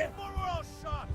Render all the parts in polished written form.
before we're all shot!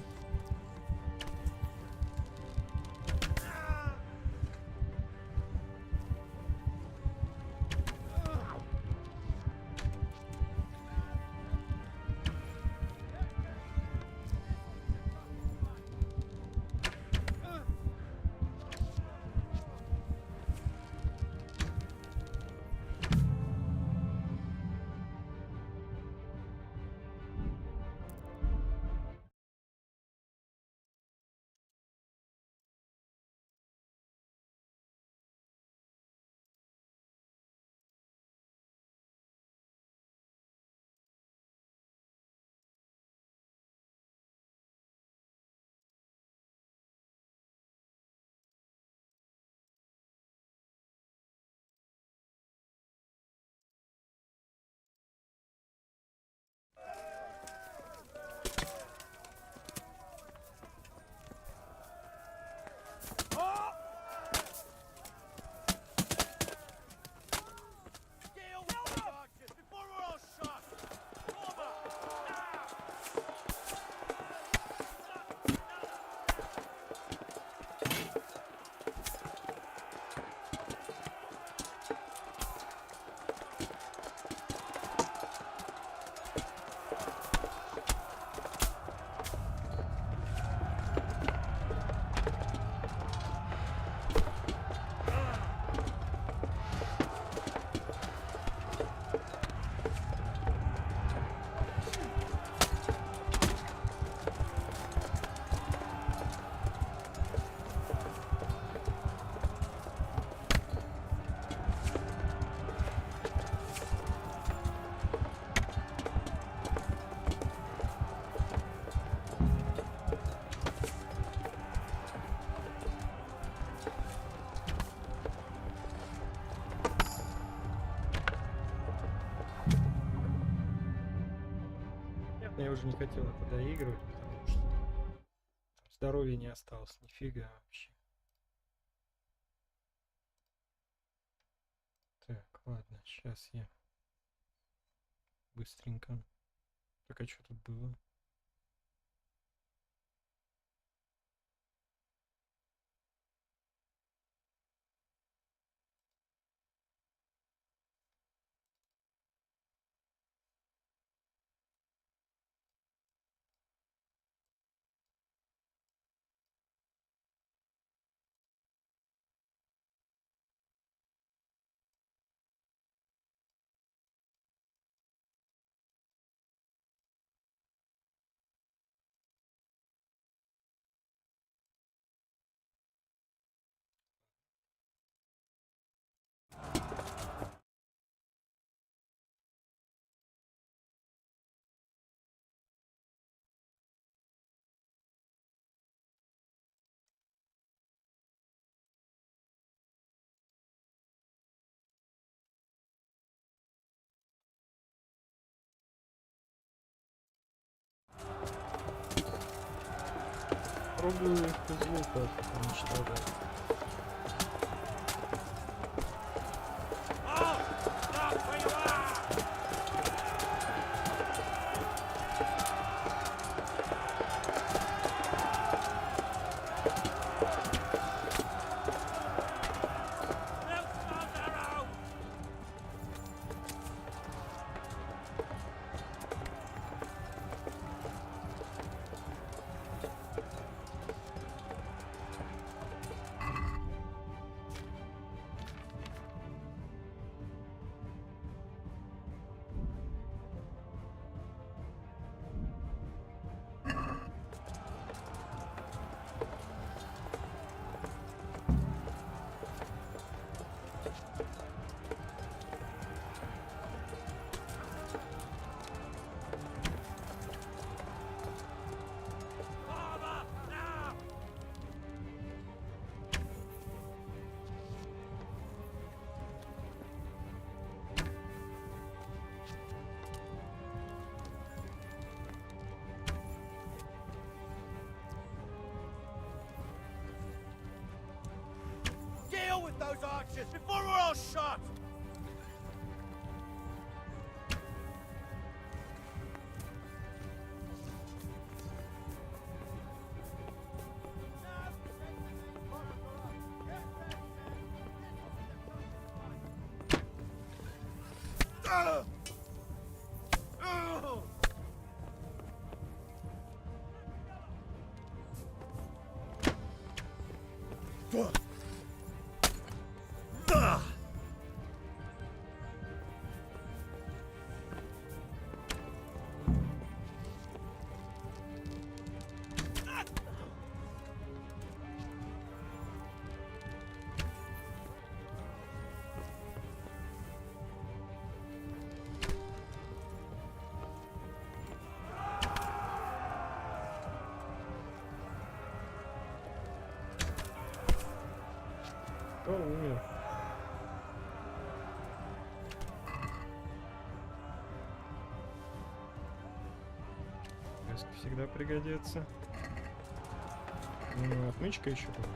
Я уже не хотел это доигрывать, потому что здоровья не осталось, нифига вообще. Так, ладно, сейчас я быстренько. Так, а что тут было? Пробую их без звука уничтожать. With those archers before we're all shot! Кто умер? Маска всегда пригодится. Ну, отмычка еще была.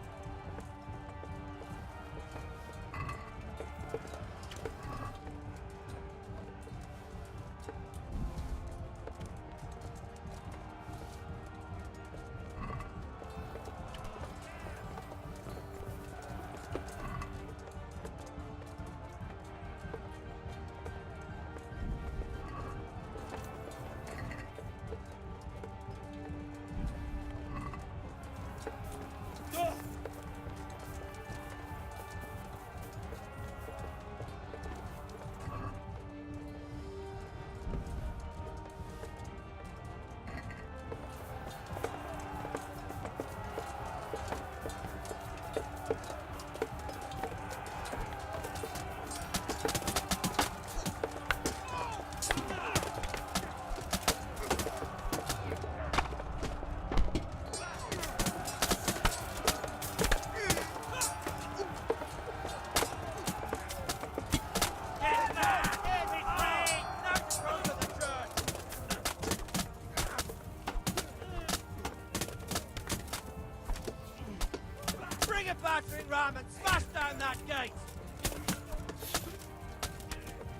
Battering ram and smash down that gate!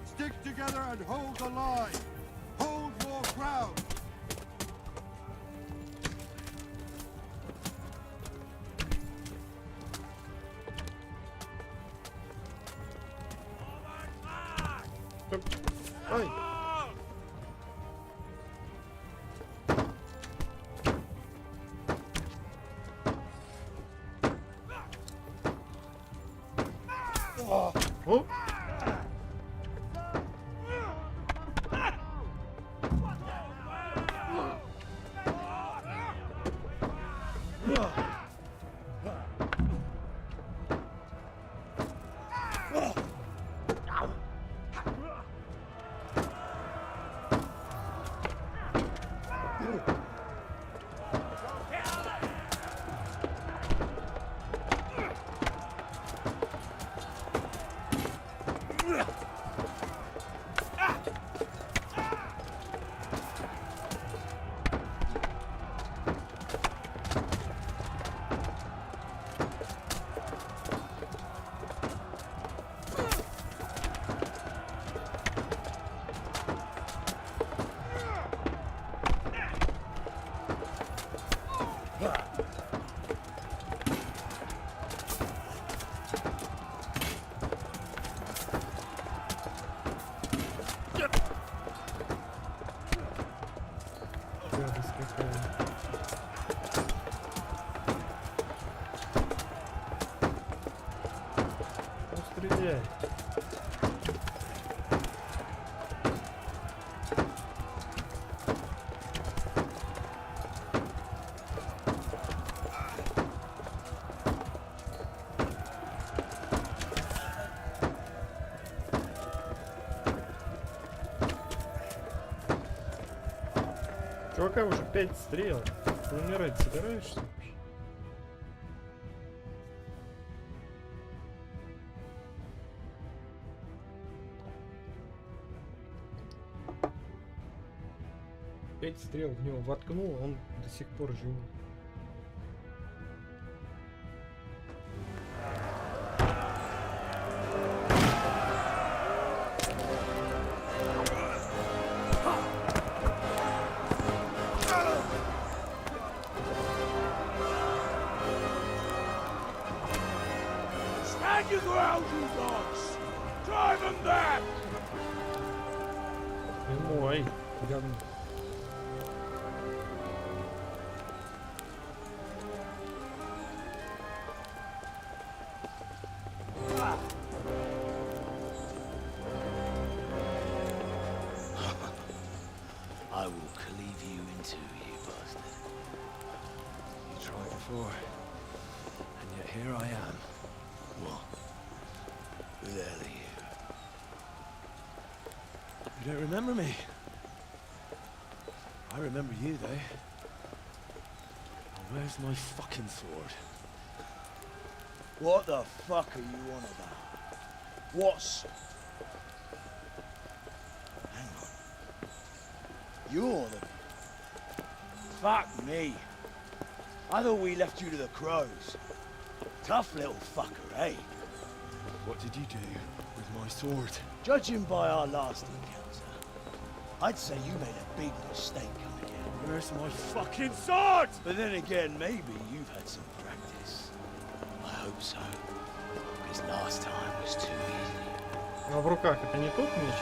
Stick together and hold the line. Hold your ground. Ой! О! Гадость какая. Ну, стреляй. Чувака, уже 5 стрел. Ты умирать собираешься вообще? Пять стрел в него воткнул, он до сих пор жив. Stand your ground, you dogs! Drive them back! Ой, говно. I will cleave you in two, you bastard. You tried before, and yet here I am. What? Who the hell are you? You don't remember me? I remember you, though. Now, where's my fucking sword? What the fuck are you on about? What's... Hang on. You're the... Fuck me. I thought we left you to the crows. Tough little fucker, eh? What did you do with my sword? Judging by our last encounter, I'd say you made a big mistake coming here. Where's my fucking sword? But then again, maybe you've had some practice. I hope so. Because last time was too easy. А в руках это не тот меч?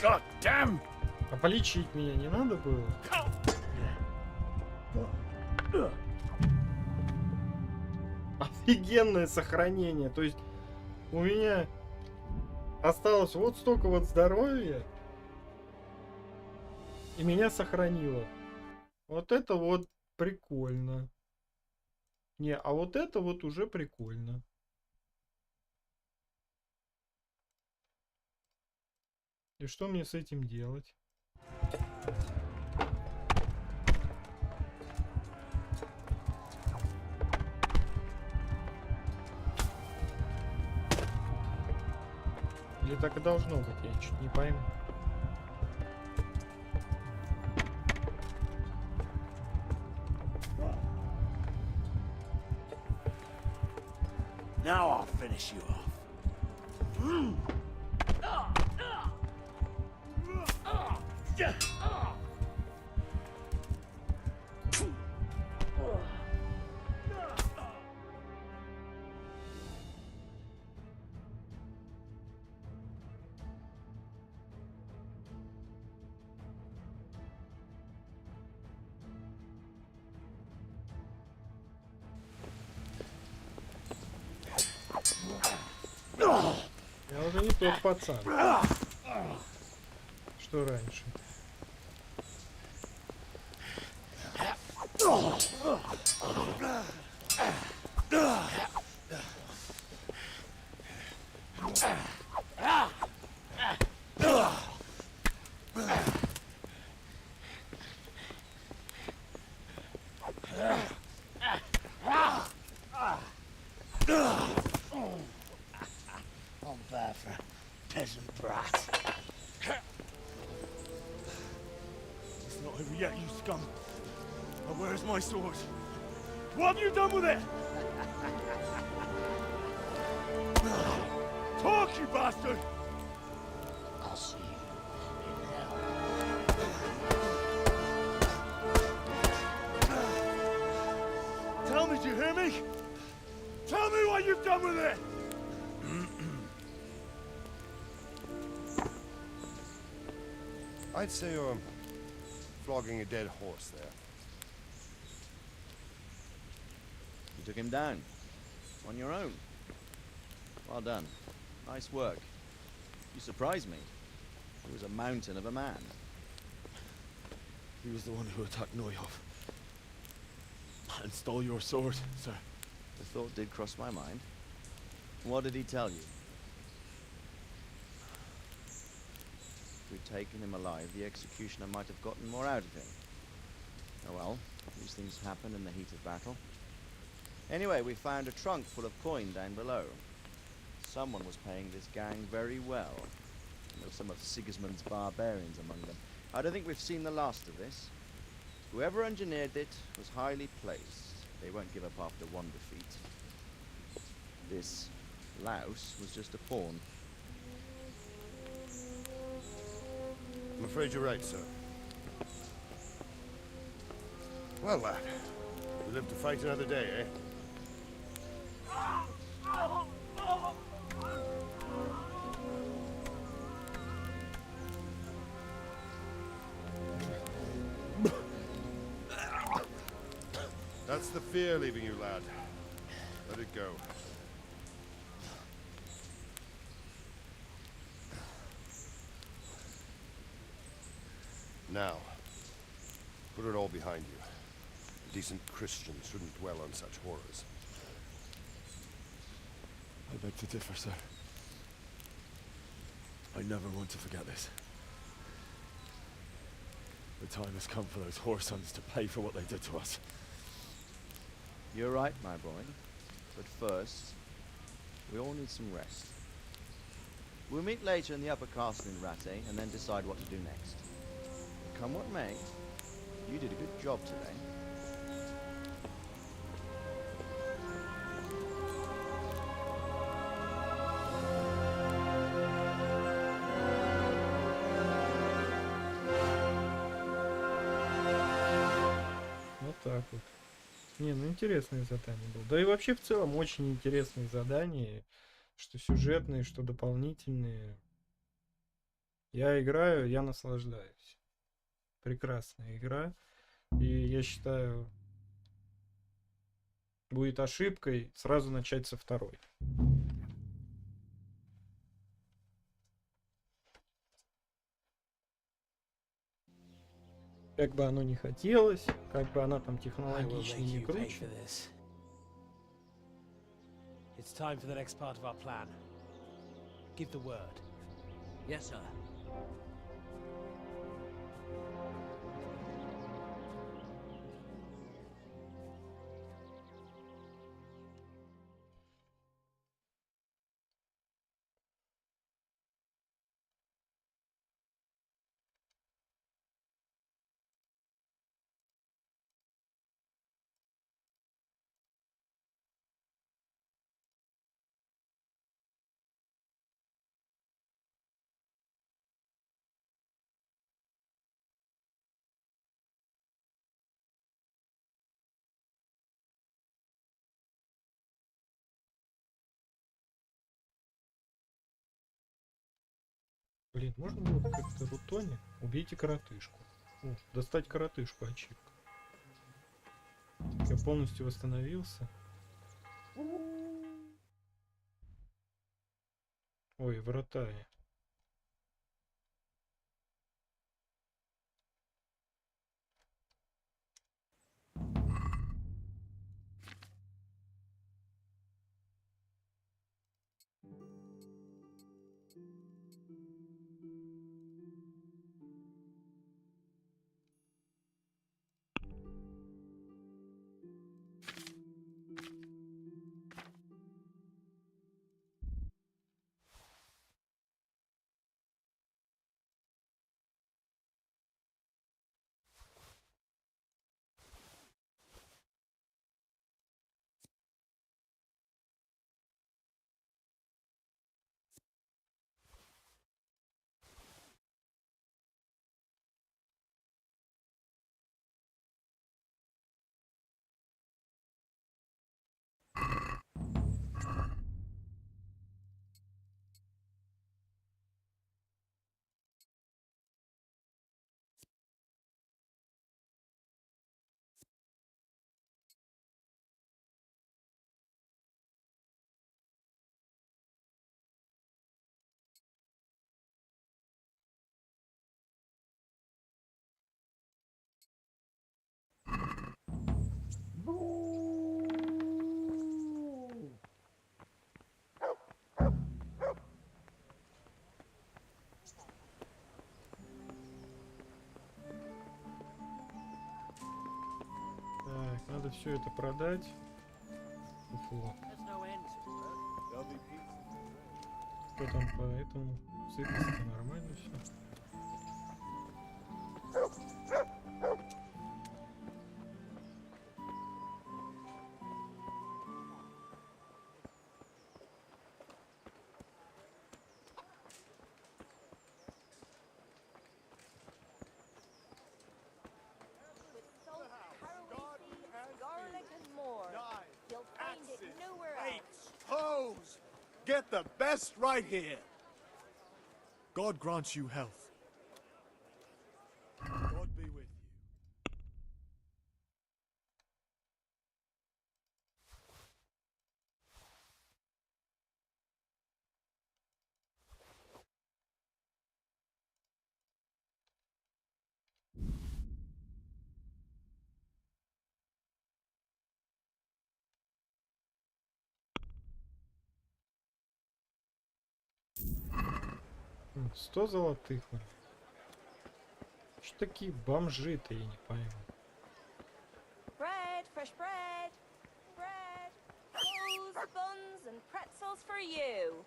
God damn! А полечить меня не надо было? Офигенное сохранение. То есть у меня осталось вот столько вот здоровья, и меня сохранило. Вот это вот прикольно. Не, а вот это вот уже прикольно. И что мне с этим делать? Или так и должно быть, я чуть не пойму. Now I'll finish you off. Я уже не тот пацан, что раньше. I'm bad for a peasant brat. It's not over yet, you scum. Now where's my sword? What have you done with it? Talk, you bastard! I'll see you in hell. Tell me, do you hear me? Tell me what you've done with it! I'd say you're flogging a dead horse there. You took him down. On your own. Well done. Nice work. You surprised me. He was a mountain of a man. He was the one who attacked Noyov. And stole your sword, sir. The thought did cross my mind. What did he tell you? If we'd taken him alive, the executioner might have gotten more out of him. Oh well, these things happen in the heat of battle. Anyway, we found a trunk full of coin down below. Someone was paying this gang very well. There were some of Sigismund's barbarians among them. I don't think we've seen the last of this. Whoever engineered it was highly placed. They won't give up after one defeat. This louse was just a pawn. I'm afraid you're right, sir. Well, lad, we live to fight another day, eh? That's the fear leaving you, lad. Let it go. Now, put it all behind you. A decent Christian shouldn't dwell on such horrors. I beg to differ, sir. I never want to forget this. The time has come for those whoresons to pay for what they did to us. You're right, my boy. But first, we all need some rest. We'll meet later in the upper castle in Rattay and then decide what to do next. Come what may, you did a good job today. Вот так вот. Не, ну интересное задание было. Да и вообще в целом очень интересные задания. Что сюжетные, что дополнительные. Я играю, я наслаждаюсь. Прекрасная игра. И я считаю, будет ошибкой сразу начать со второй. Как бы оно ни хотелось, как бы она там технологичнее не круче. It's time for the next part of our plan. Give the word. Yes, sir. Блин, можно было бы как-то рутоне? Убейте коротышку. О, достать коротышку, ачивка. Я полностью восстановился. Ой, врата. Так, надо все это продать. Фуфло. Что там по этому? Сытость нормально все. With salt, caraway seeds, garlic, and more. You'll find it nowhere else. Hose! Get the best right here. God grants you health. God be with you. М, 100 золотых. Блин. Что такие бомжи-то, я не пойму. Bread, fresh bread. Bread, rolls, buns, and pretzels for you.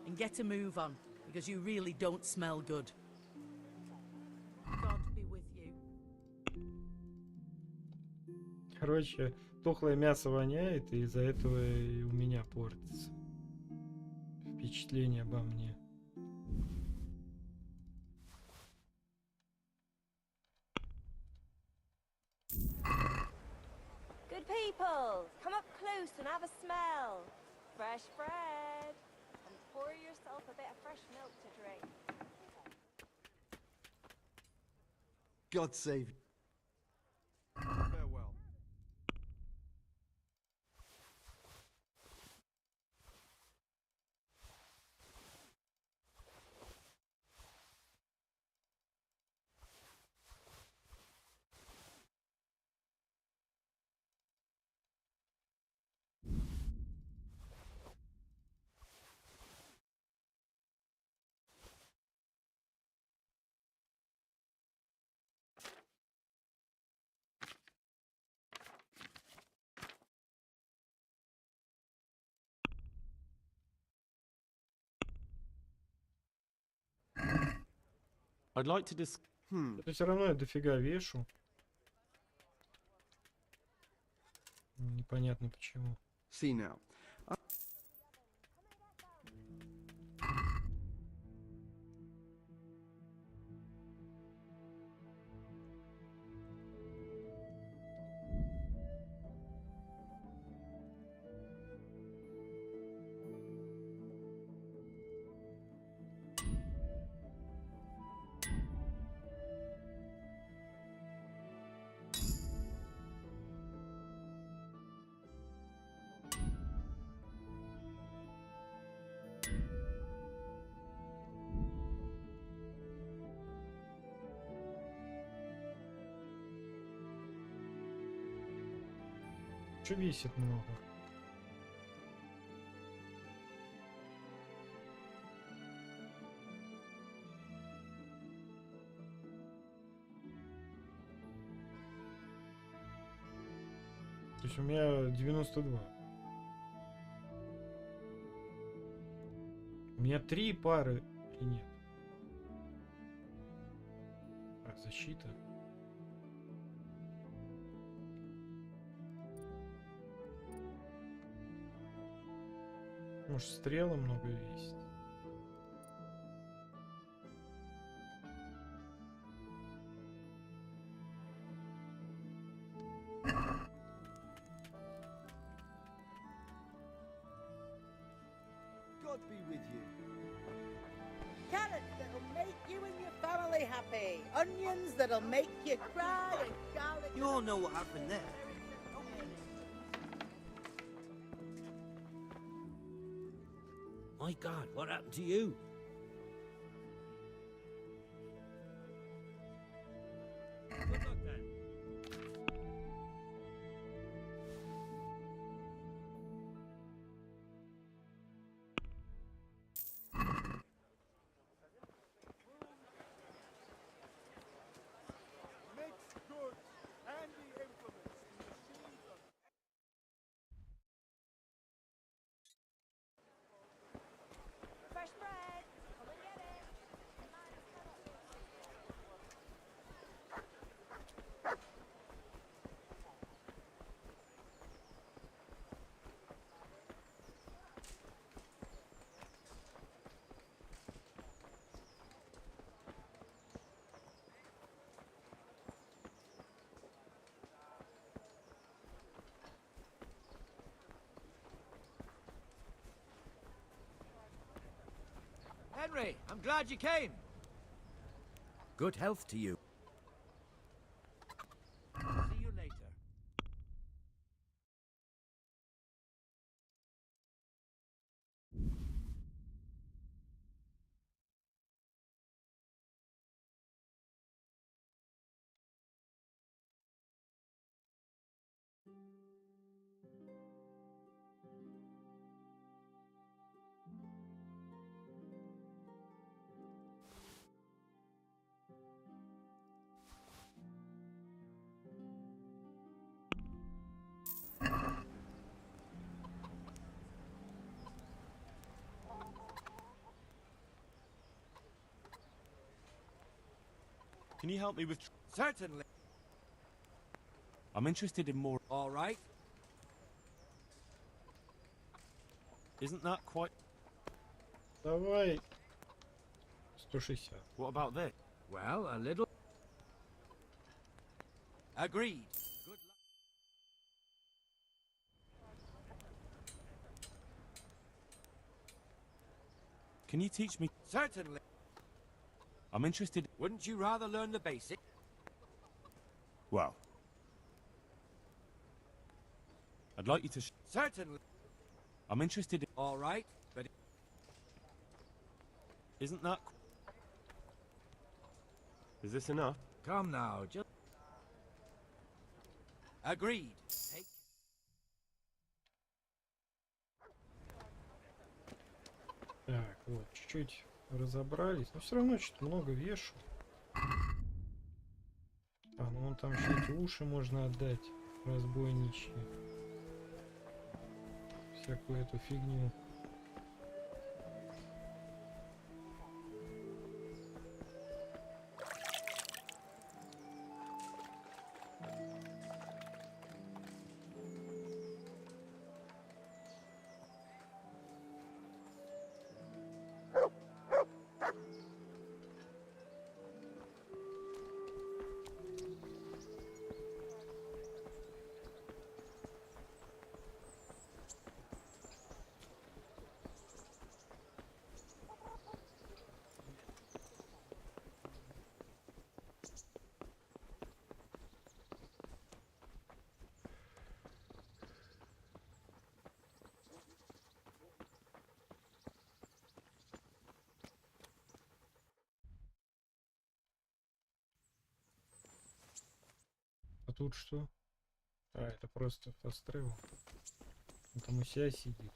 And get a move on, because you really don't smell good. God be with you. Короче, тухлое мясо воняет, и из-за этого и у меня портится впечатление обо мне. Good people, come up close and have a smell. Fresh bread. And pour yourself a bit of fresh milk to drink. God save you. Farewell. I'd like to discuss. Это все равно я дофига вешу. Непонятно почему. See now. Что весит много? То есть у меня 92. У меня 3 пары или нет? А, защита. Может, стрелы много весит. God be with you. Carrots that'll make you and your family happy. Onions that'll make you cry, and garlic. You all know what happened there. My God, what happened to you? Good luck then. Henry, I'm glad you came. Good health to you. See you later. Can you help me with... Certainly. I'm interested in more... All right. Isn't that quite... Давай. 160. What about this? Well, a little... Agreed. Good luck. Can you teach me... Certainly. I'm interested... Wouldn't you rather learn the basics? Well... I'd like you to... Certainly. I'm interested in... All right, but... Isn't that... Is this enough? Come now, just... Agreed. Take... Так, вот, чуть-чуть разобрались. Но все равно что-то много вешу. А, ну вон там еще эти уши можно отдать. Разбойничьи. Всякую эту фигню. А тут что? А, это просто пострел. Он там у себя сидит.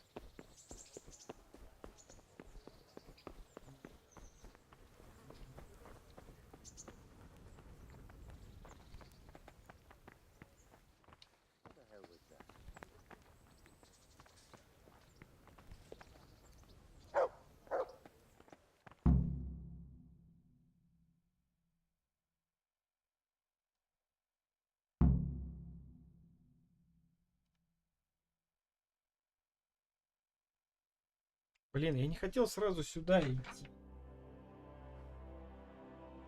Блин, я не хотел сразу сюда идти.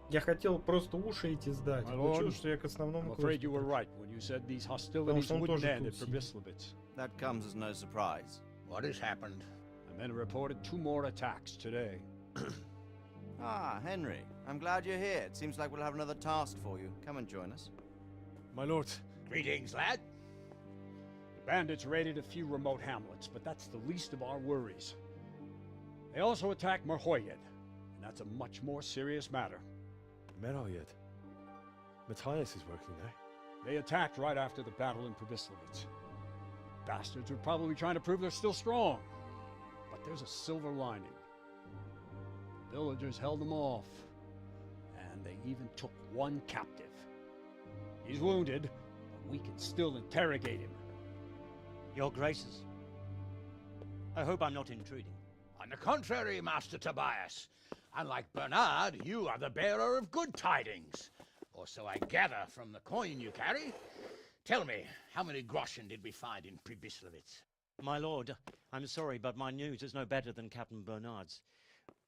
Я хотел просто уши эти сдать. Получилось, что я к основному I'm afraid you were right when you said these hostilities wouldn't end at Pribyslavitz. That comes as no surprise. What has happened? The men reported 2 more attacks today. Ah, Henry. I'm glad you're here. It seems like we'll have another task for you. Come and join us. My lord. Greetings, lad. The bandits raided a few remote hamlets, but that's the least of our worries. They also attacked Merhoyed, and that's a much more serious matter. Merhoyed? Matthias is working there. They attacked right after the battle in Pribyslavitz. Bastards were probably trying to prove they're still strong. But there's a silver lining. The villagers held them off, and they even took one captive. He's wounded, but we can still interrogate him. Your Graces, I hope I'm not intruding. On the contrary, Master Tobias. Unlike Bernard, you are the bearer of good tidings. Or so I gather from the coin you carry. Tell me, how many groschen did we find in Pribyslavitz? My lord, I'm sorry, but my news is no better than Captain Bernard's.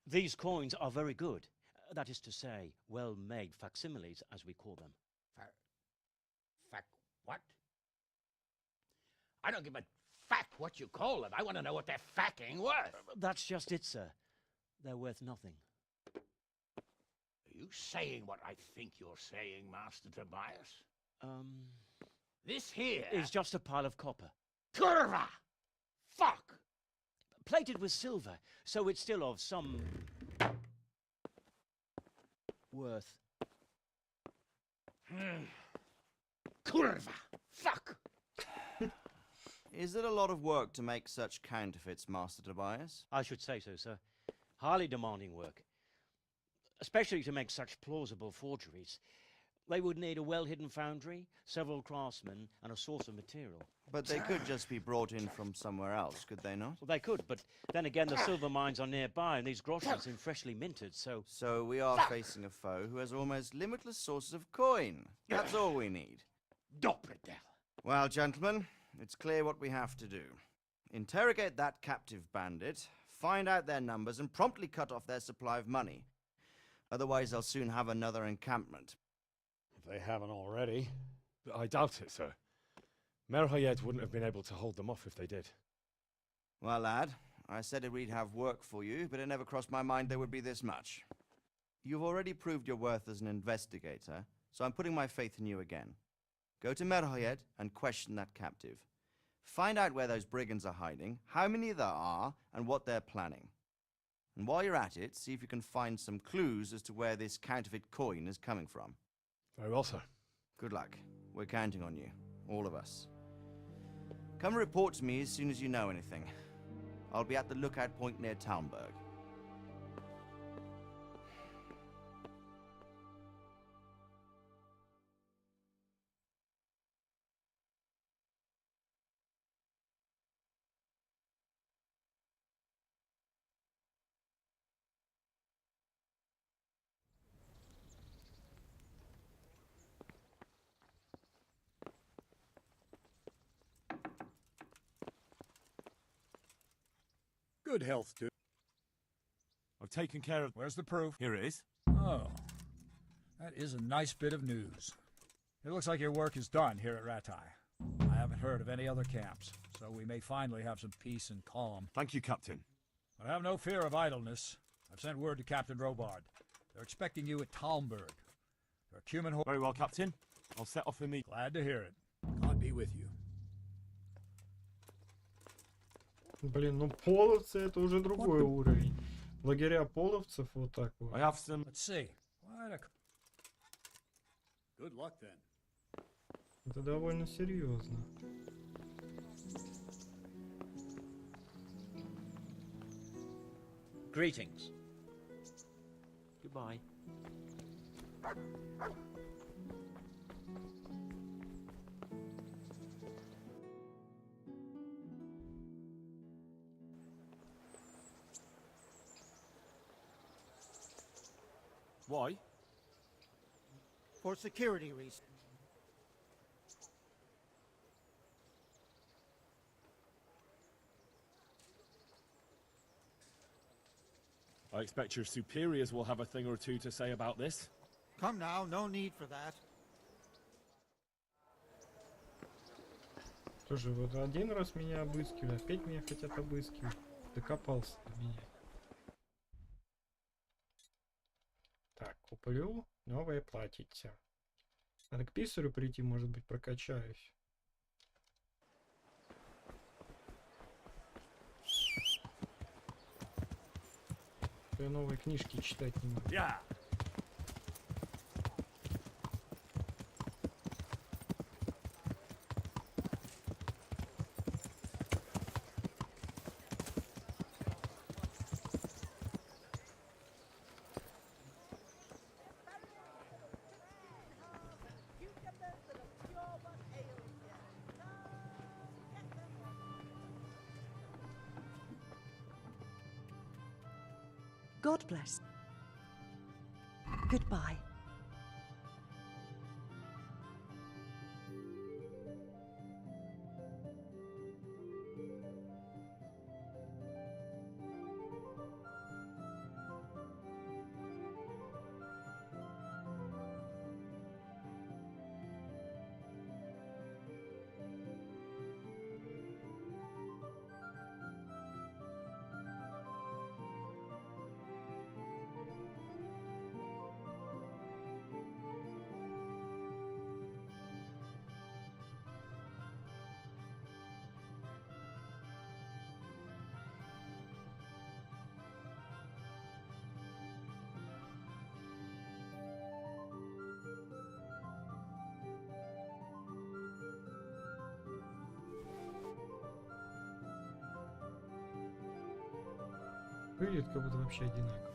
These coins are very good. That is to say, well-made facsimiles, as we call them. What? I don't give a fuck what you call them. I want to know what they're facking worth. That's just it, sir. they're worth nothing. Are you saying what I think you're saying, Master Tobias? This here is just a pile of copper. Curva! Fuck! Plated with silver, so it's still of some worth. Curva! Fuck! Is it a lot of work to make such counterfeits, Master Tobias? I should say so, sir. Highly demanding work. Especially to make such plausible forgeries. They would need a well-hidden foundry, several craftsmen, and a source of material. But they could just be brought in from somewhere else, could they not? Well, they could, but then again, the silver mines are nearby, and these groschen seem freshly minted, so... So we are facing a foe who has almost limitless sources of coin. That's all we need. Doppelder. Well, gentlemen, it's clear what we have to do. Interrogate that captive bandit, find out their numbers, and promptly cut off their supply of money. Otherwise, they'll soon have another encampment. If they haven't already. I doubt it, sir. Merhayed wouldn't have been able to hold them off if they did. Well, lad, I said we'd have work for you, but it never crossed my mind there would be this much. You've already proved your worth as an investigator, so I'm putting my faith in you again. Go to Merhayed and question that captive. Find out where those brigands are hiding, how many there are, and what they're planning. And while you're at it, see if you can find some clues as to where this counterfeit coin is coming from. Very well, sir. Good luck. We're counting on you. All of us. Come report to me as soon as you know anything. I'll be at the lookout point near Talmberg. Good health, dude. I've taken care of... Where's the proof? Here it is. Oh. That is a nice bit of news. It looks like your work is done here at Ratai. I haven't heard of any other camps, so we may finally have some peace and calm. Thank you, Captain. But have no fear of idleness. I've sent word to Captain Robard. They're expecting you at Talmberg. Their Cuman... Very well, Captain. I'll set off immediately. Glad to hear it. God be with you. Блин, ну половцы это уже другой уровень. Лагеря половцев вот так вот. I have some... Let's see. What a... Good luck then. Это довольно серьезно. Greetings. Goodbye. Why? For security reasons. I expect your superiors will have a thing or two to say about this. Come now, no need for that. Тоже вот один раз меня обыскивали, опять меня хотят обыскивать. Докопался до меня. Так, куплю новое платьице. Надо к писарю прийти, может быть, прокачаюсь. Я новые книжки читать не могу. God bless. Goodbye. Выглядит как будто вообще одинаково.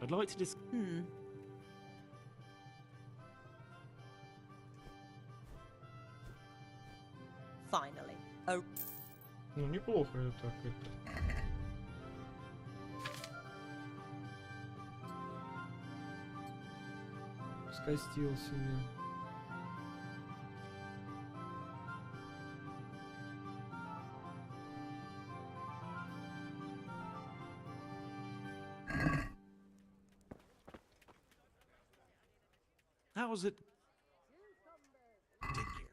I'd like to discuss. Finally. Ну, неплохо это так, это. Скостил себе. How's it? Take care.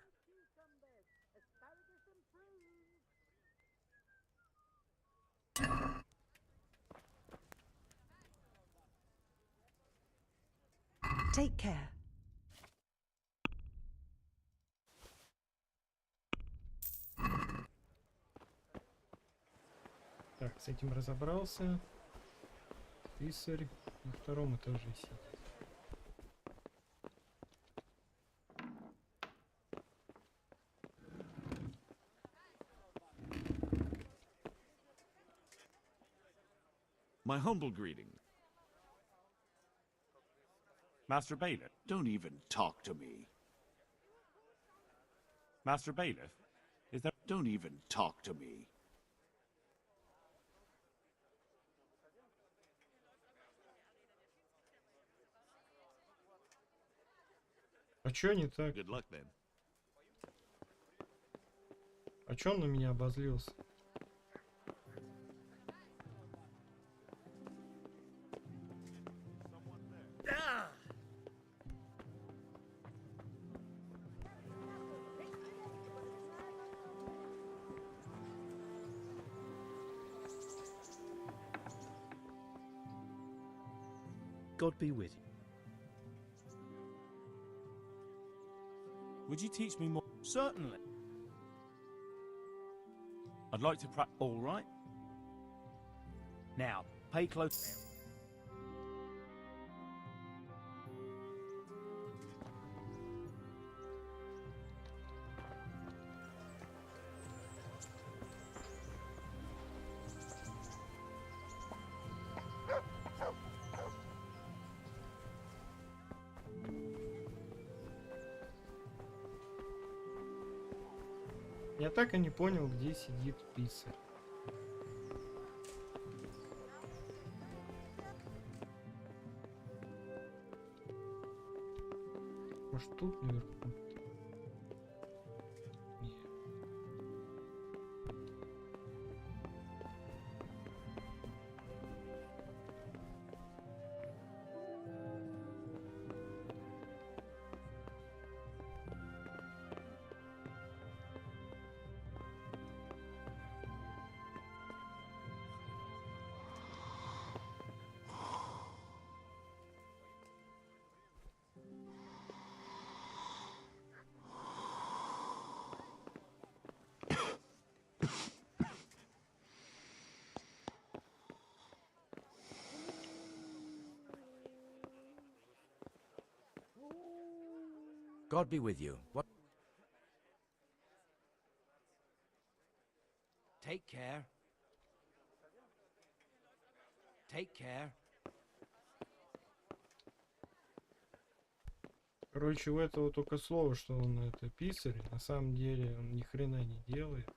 Take care. Так, с этим разобрался. Писарь на втором этаже сидит. My humble greeting. Master Bailiff? Don't even talk to me. Master Bailiff? Is there... Don't even talk to me. А чё не так? Good luck, then. А чё он на меня обозлился? God be with you. Would you teach me more? Certainly. I'd like to practice. All right. Now, pay close. Я так и не понял, где сидит писарь. Может, тут наверху? Нет. God be with you. What? Take care. Take care. Короче, у этого только слово, что он это писарь. На самом деле он ни хрена не делает.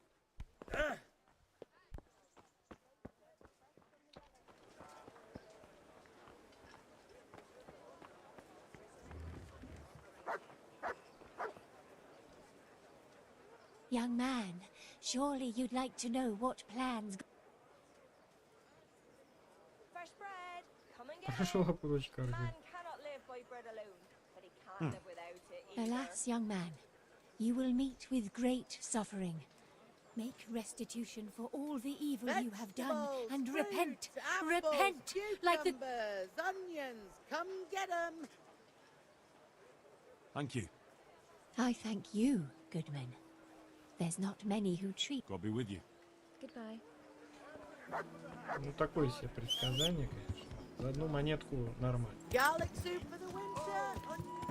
Young man, surely you'd like to know what plans... Fresh bread, come and get Пошла it. прочь, Man Каргин. cannot live by bread alone, but he can't live without it either. Alas, young man, you will meet with great suffering. Make restitution for all the evil you have done, Vegetables, and fruit, repent, apples, repent, like the... cucumbers, onions, come get 'em. Thank you. I thank you, Goodman. There's not many who treat... God be with you. Goodbye. Ну, такое себе предсказание, конечно. За одну монетку нормально. Garlic soup for the winter. Onions.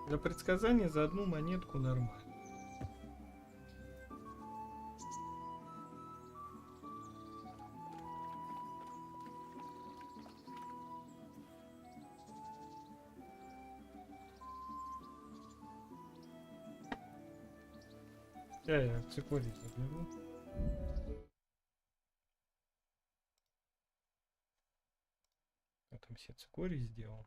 Для предсказания за одну монетку нормально. Я цикорий заберу. Я там все цикорий сделал.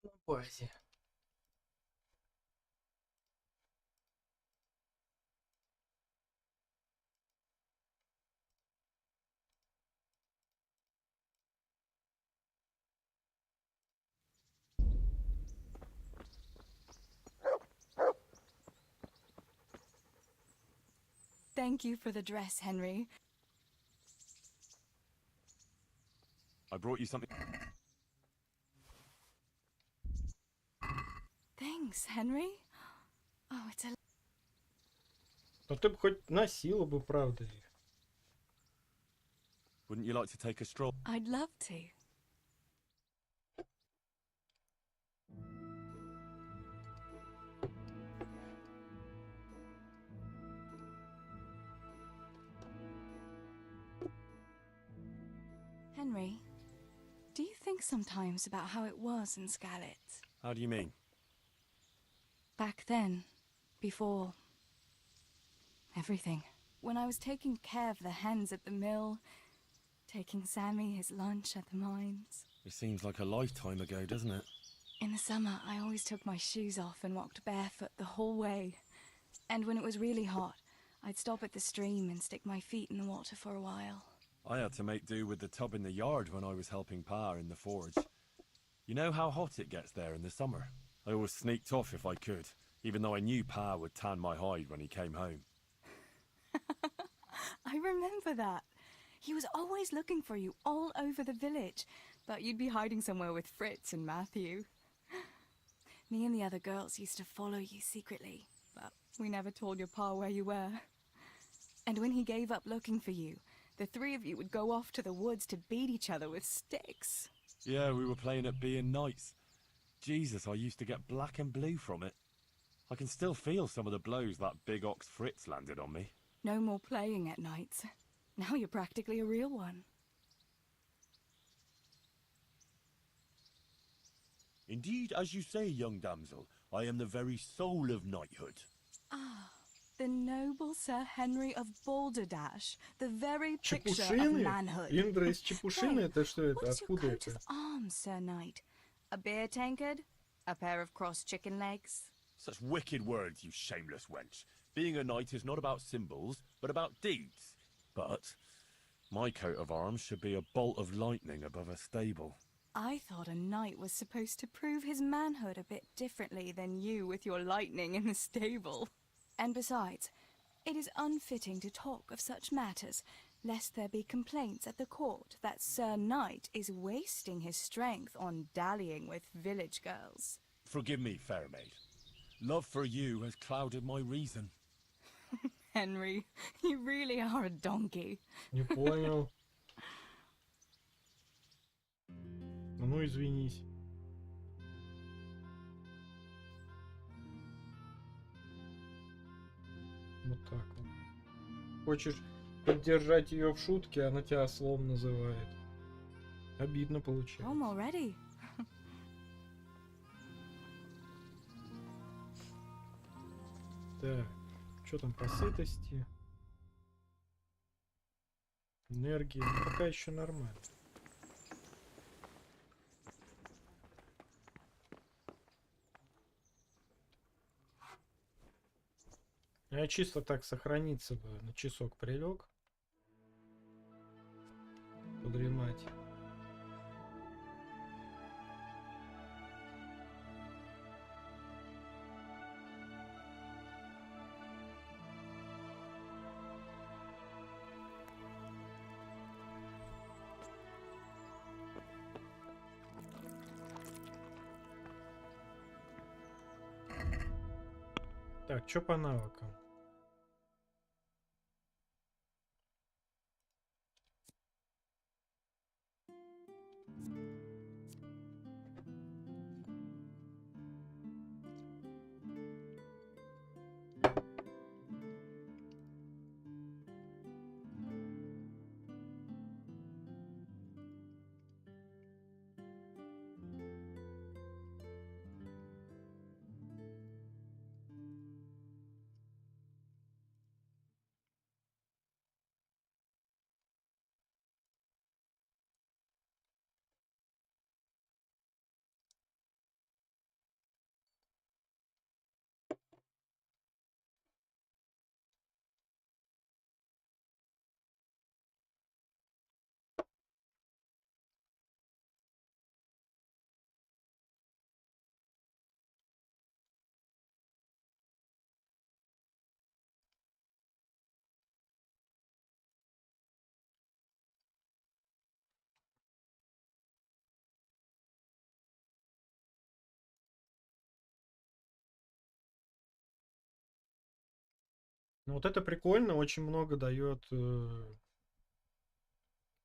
На базе. Thank you for the dress, Henry. I brought you something. Thanks, Henry. Oh, it's a... Ну ты бы хоть носила бы, правда. Wouldn't you like to take a stroll? I'd love to. Henry, do you think sometimes about how it was in Scarlet? How do you mean? Back then, before everything. When I was taking care of the hens at the mill, taking Sammy his lunch at the mines. It seems like a lifetime ago, doesn't it? In the summer, I always took my shoes off and walked barefoot the whole way. And when it was really hot, I'd stop at the stream and stick my feet in the water for a while. I had to make do with the tub in the yard when I was helping Pa in the forge. You know how hot it gets there in the summer? I always sneaked off if I could, even though I knew Pa would tan my hide when he came home. I remember that. He was always looking for you all over the village, but you'd be hiding somewhere with Fritz and Matthew. Me and the other girls used to follow you secretly, but we never told your Pa where you were. And when he gave up looking for you, the three of you would go off to the woods to beat each other with sticks. Yeah, we were playing at being knights. Jesus, I used to get black and blue from it. I can still feel some of the blows that big ox Fritz landed on me. No more playing at nights. Now you're practically a real one. Indeed, as you say, young damsel, I am the very soul of knighthood. Ah, the noble Sir Henry of Balderdash, the very picture of Чепушины? manhood. Индра из Чепушины? Это что это? What's your Откуда coat это? of arms, Sir Knight? A beer tankard? A pair of crossed chicken legs? Such wicked words, you shameless wench. Being a knight is not about symbols, but about deeds. But my coat of arms should be a bolt of lightning above a stable. I thought a knight was supposed to prove his manhood a bit differently than you with your lightning in the stable. And besides, it is unfitting to talk of such matters lest there be complaints at the court that Sir Knight is wasting his strength on dallying with village girls. Forgive me, fair maid. Love for you has clouded my reason. Henry, you really are a donkey. Не понял. Ну, извинись. Вот так вот. Хочешь поддержать ее в шутке, она тебя ослом называет. Обидно получается. Home already. Так, что там по сытости? Энергия. Ну, пока еще нормально. Я чисто так сохраниться бы, на часок прилег. Подремать. Так, что по навыкам? Ну вот это прикольно, очень много дает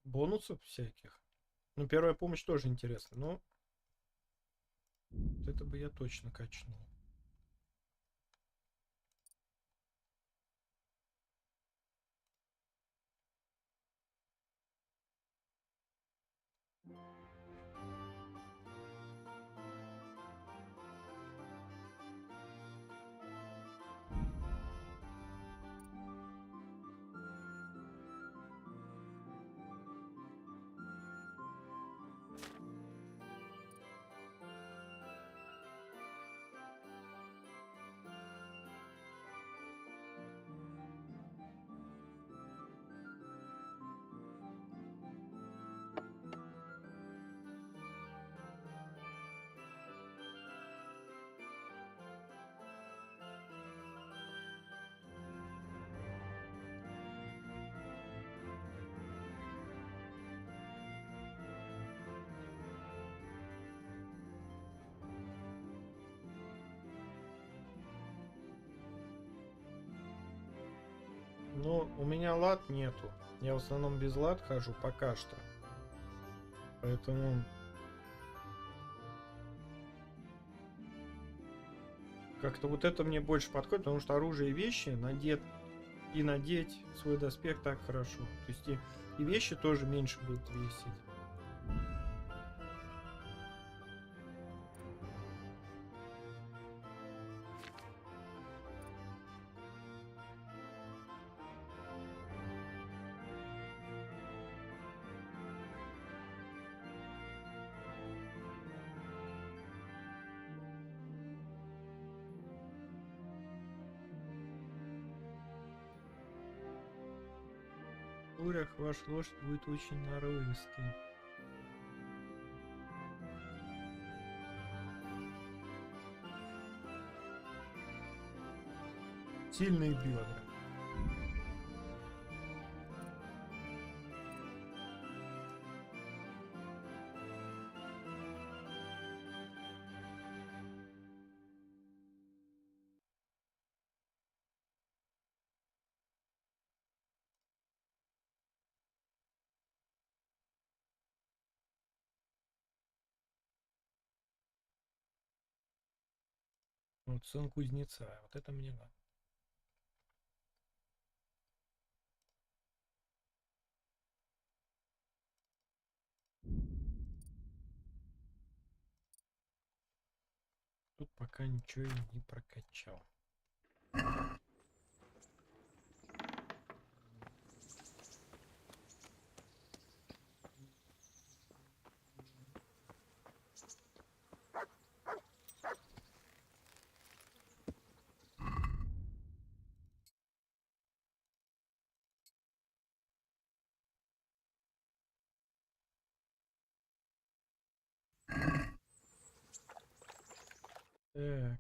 бонусов всяких. Ну, первая помощь тоже интересно, но вот это бы я точно качнул. Ну, у меня лад нету. Я в основном без лад хожу пока что. Поэтому как-то вот это мне больше подходит, потому что оружие и вещи надеть свой доспех так хорошо. То есть и вещи тоже меньше будут весить. В турях ваш лошадь будет очень норовистой. Сильные бедра. Вот сын кузнеца. Вот это мне надо. Тут пока ничего и не прокачал. Так.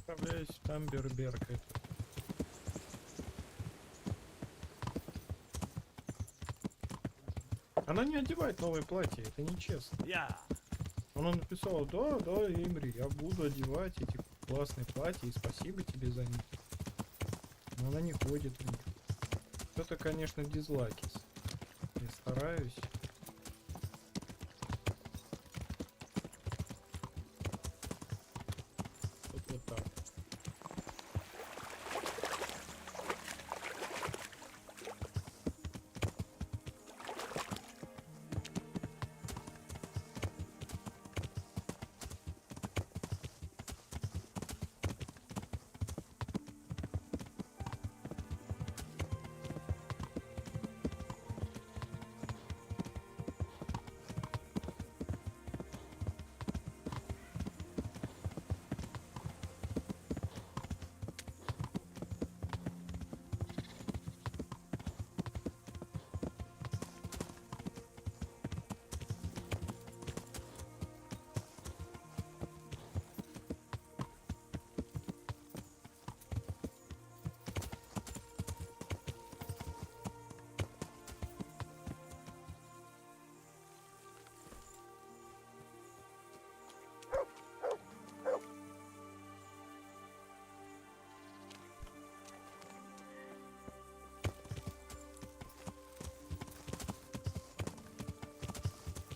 Отправляюсь в Тамберберг. Она не одевает новое платье, это нечестно. Она написала, да, Эмри, я буду одевать эти классные платья, и спасибо тебе за них. Но она не ходит в них. Это, конечно, дизлайки. Я стараюсь. Вот так.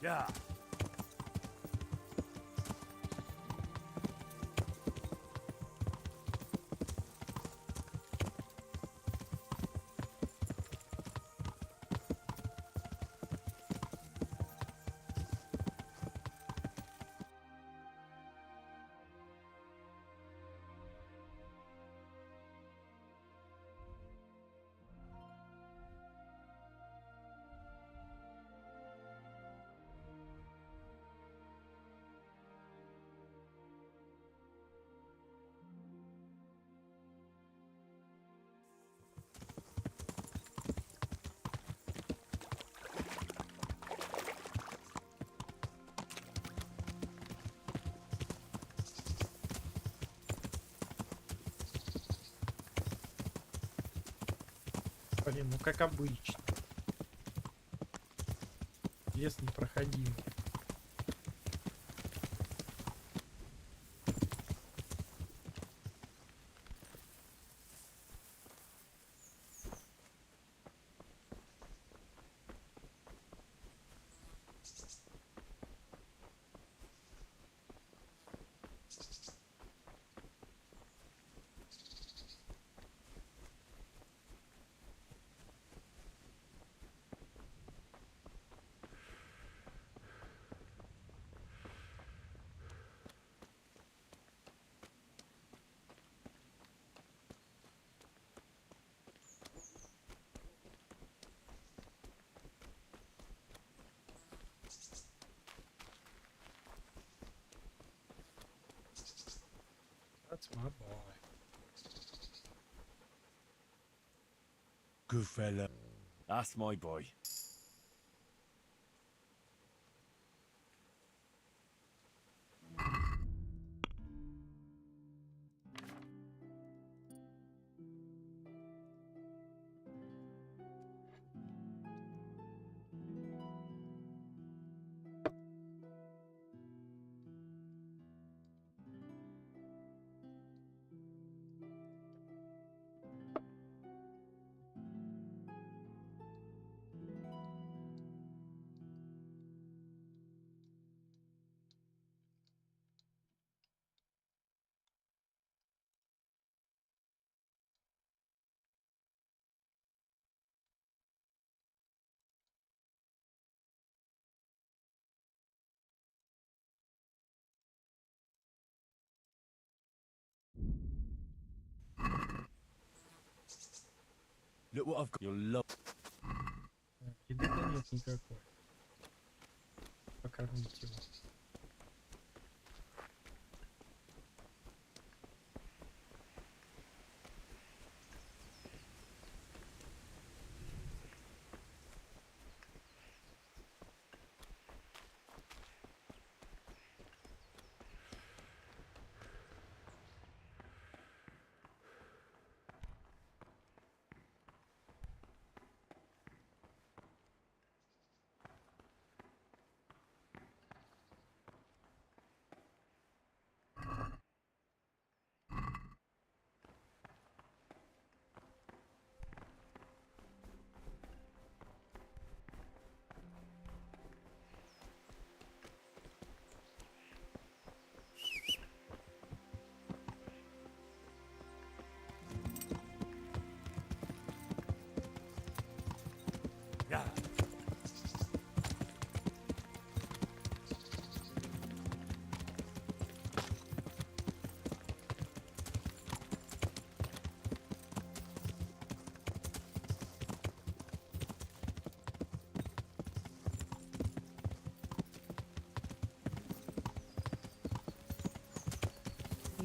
Yeah. Блин, ну как обычно. Лес непроходимый. That's my boy. Good fella. That's my boy. Look what I've got. You'll love. Еды-то нет никакой. Покормить его.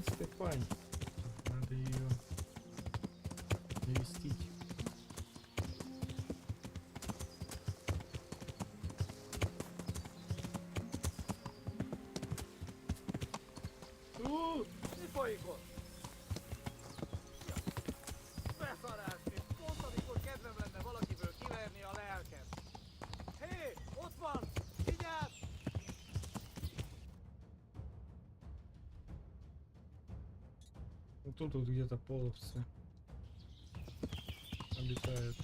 Степань. Надо ее навестить. Тут вот где-то половцы обитают.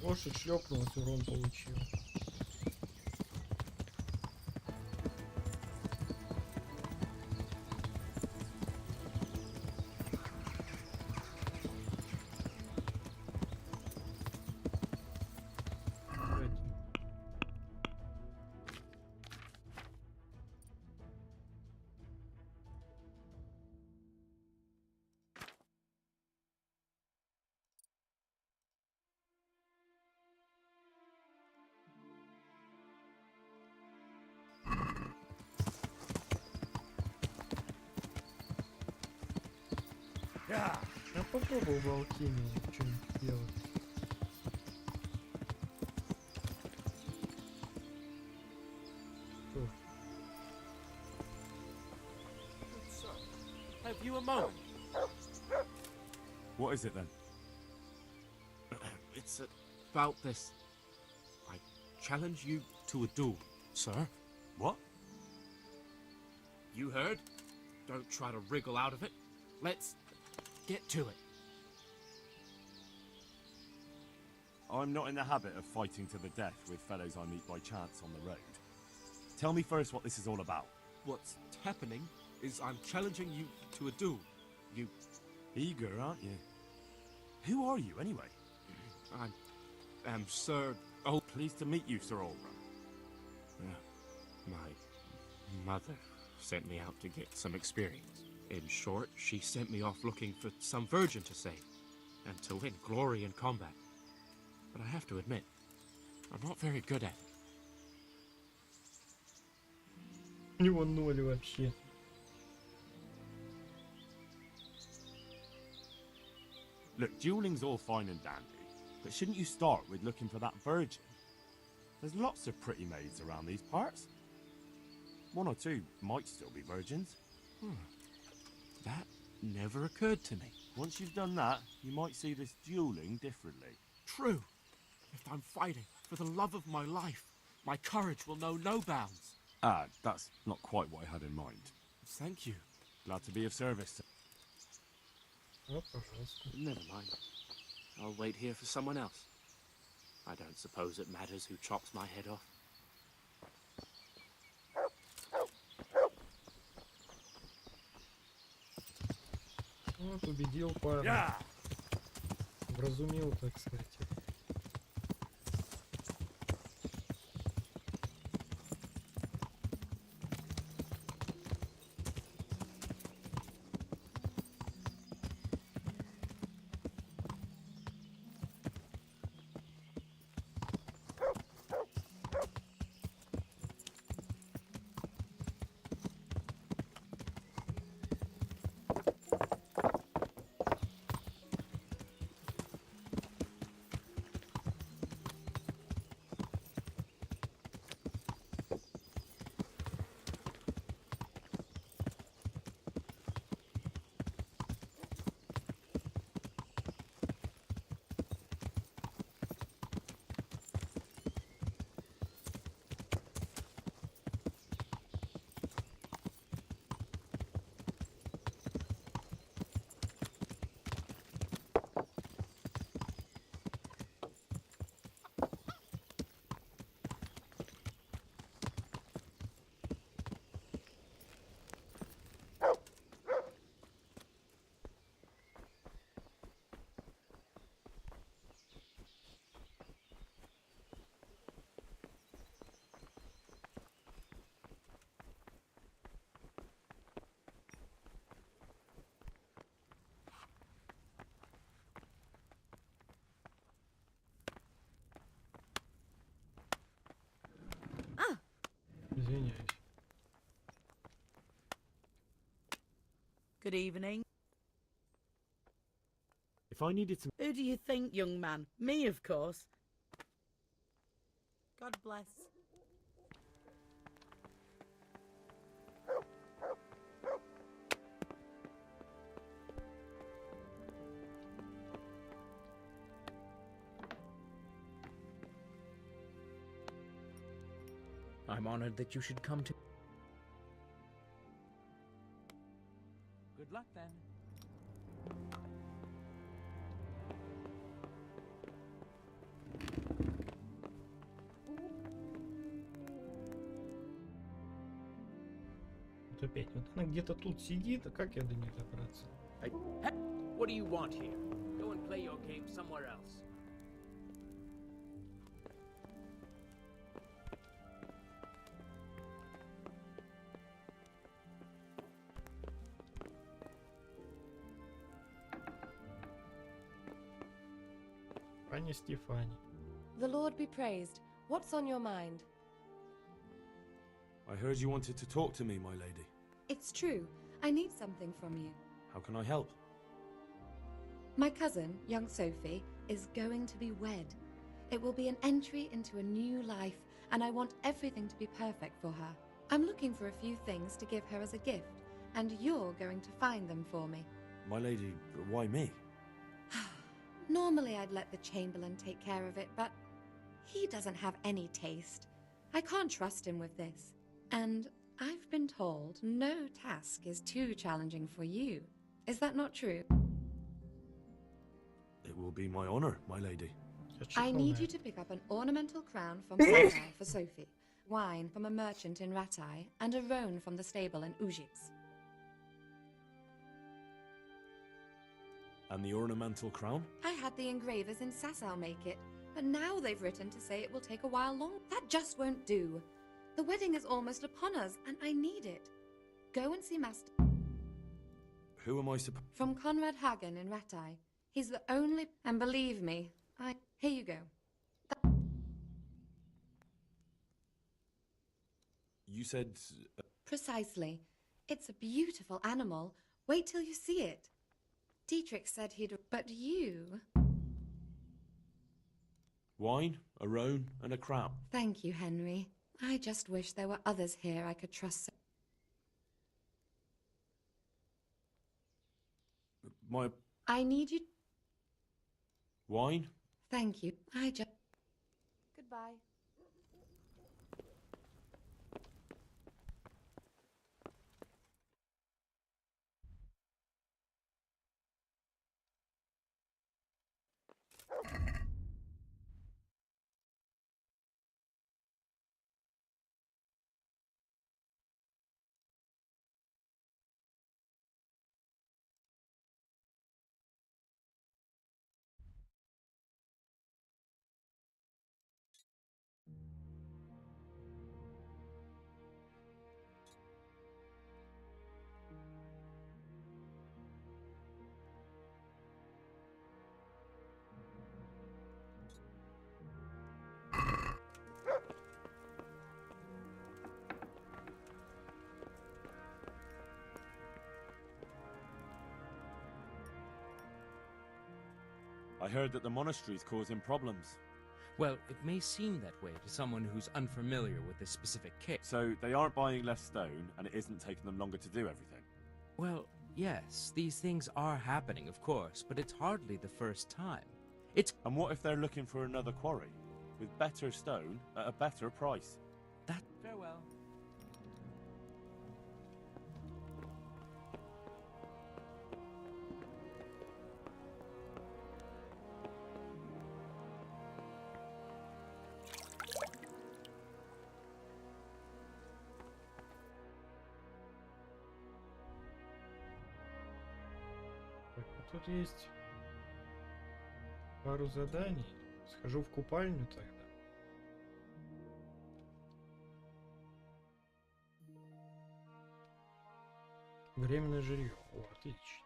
Лошадь шлепнулась, урон получил. Я попробовал в алхимии что-нибудь делать. Have you a moment? What is it then? It's about this. I challenge you to a duel, sir. What? You heard? Don't try to wriggle out of it. Let's get to it. I'm not in the habit of fighting to the death with fellows I meet by chance on the road. Tell me first what this is all about. What's happening is I'm challenging you to a duel. You... Eager, aren't you? Who are you, anyway? I am Sir... Oh, pleased to meet you, Sir Oldram. My mother sent me out to get some experience. In short, she sent me off looking for some virgin to save, and to win glory in combat. But I have to admit, I'm not very good at it. У него 0 вообще. Look, dueling's all fine and dandy, but shouldn't you start with looking for that virgin? There's lots of pretty maids around these parts. 1 or 2 might still be virgins. That never occurred to me. Once you've done that, you might see this dueling differently. True. If I'm fighting for the love of my life, my courage will know no bounds. Ah, that's not quite what I had in mind. Thank you. Glad to be of service. Вот, пожалуйста. Never mind. I'll wait here for someone else. I don't suppose it matters who chops my head off. Вот, убедил парня. Вразумил, так сказать. Извиняюсь. Good evening. If I needed some... Who do you think, young man? Me, of course. God bless. I'm honored that you should come to... Good luck then. Вот опять. Вот она где-то тут сидит, а как я до нее добраться? What do you want here? Go and play your game somewhere else. Пани Стефани. The Lord be praised. What's on your mind? I heard you wanted to talk to me, my lady. It's true. I need something from you. How can I help? My cousin, young Sophie, is going to be wed. It will be an entry into a new life, and I want everything to be perfect for her. I'm looking for a few things to give her as a gift, and you're going to find them for me. My lady, why me? Normally I'd let the Chamberlain take care of it, but he doesn't have any taste. I can't trust him with this. And I've been told no task is too challenging for you. Is that not true? It will be my honor, my lady. I need you to pick up an ornamental crown from Sasau for Sophie, wine from a merchant in Ratai, and a roan from the stable in Ujits. And the ornamental crown? I had the engravers in Sasau make it, but now they've written to say it will take a while long. That just won't do. The wedding is almost upon us, and I need it. Go and see Master... Who am I supposed... From Conrad Hagen in Ratai. He's the only... And believe me, Here you go. You said... Precisely. It's a beautiful animal. Wait till you see it. Dietrich said he'd... But you... Wine, a roan, and a crown. Thank you, Henry. I just wish there were others here I could trust so... I need you... Wine? Thank you. I just... Goodbye. I heard that the monastery's causing problems. Well, it may seem that way to someone who's unfamiliar with this specific case. So they aren't buying less stone, and it isn't taking them longer to do everything? Well, yes, these things are happening, of course, but it's hardly the first time. It's... And what if they're looking for another quarry? With better stone, at a better price? That... Farewell. Тут есть пару заданий. Схожу в купальню тогда. Временное жилье. О, отлично.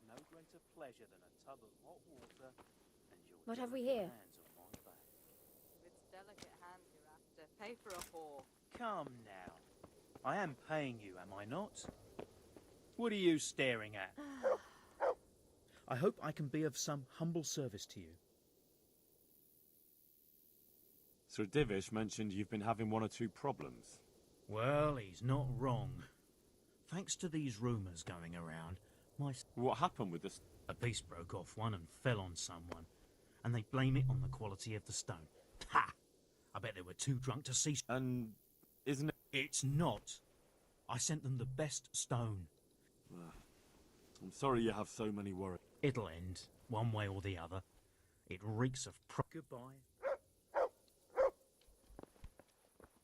No greater pleasure than a tub of hot water and your What have we delicate here? hands on my back. It's delicate hands you're after. Pay for a whore. Come now. I am paying you, am I not? What are you staring at? I hope I can be of some humble service to you. Sir Divish mentioned you've been having one or two problems. Well, he's not wrong. Thanks to these rumours going around, What happened with this? A piece broke off one and fell on someone, and they blame it on the quality of the stone. Ha! I bet they were too drunk to see. And isn't it? It's not. I sent them the best stone. I'm sorry you have so many worries. It'll end, one way or the other. It reeks of Goodbye.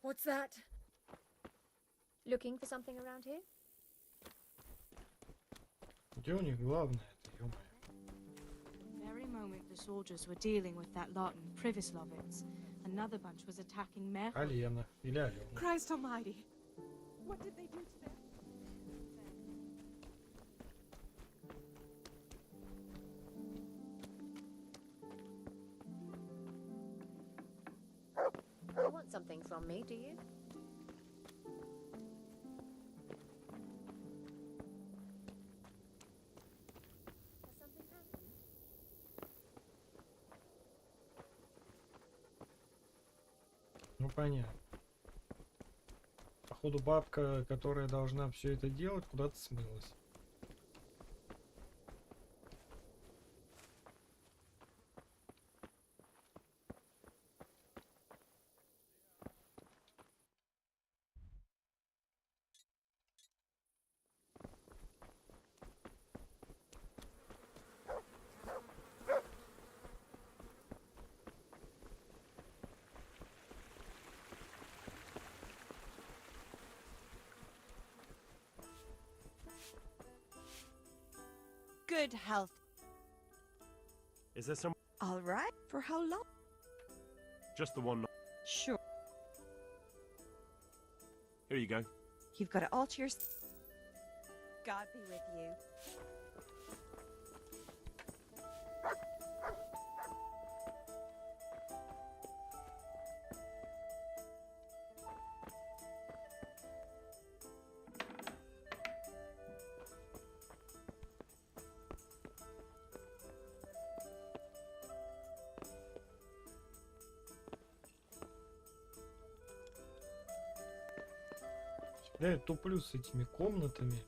What's that? Looking for something around here? Где у них главное это, ё-моё? The very moment the soldiers were dealing with that lot in Privislovitz, another bunch was attacking Mer. Алена или Алена. Christ Almighty! What did they do to them? You want something from me, do you? Has something happened? Ну понятно. Походу бабка, которая должна все это делать, куда-то смылась. Good health. Is there some? All right. For how long? Just the one. Sure. Here you go. You've got it all to yourself. God be with you. Я туплю с этими комнатами.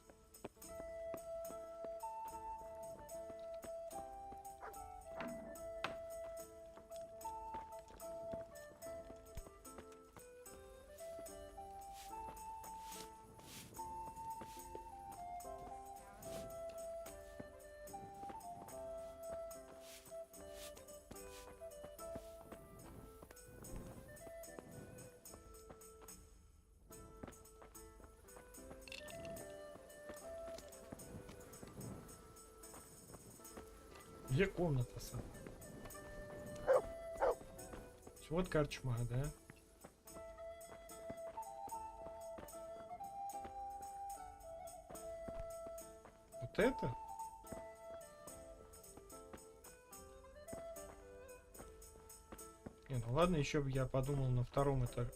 Где комната сама? Вот корчма, да? Вот это? Не, ну ладно, еще бы я подумал на втором этаже.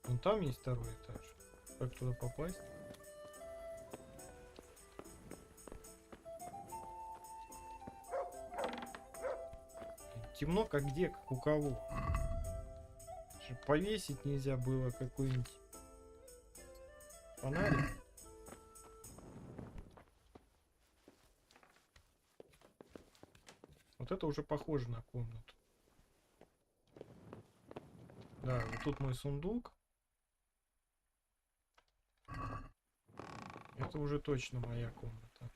Вон там есть второй этаж. Как туда попасть? Темно, как где, как у кого. Повесить нельзя было какой-нибудь фонарик. Вот это уже похоже на комнату. Да, вот тут мой сундук. Это уже точно моя комната.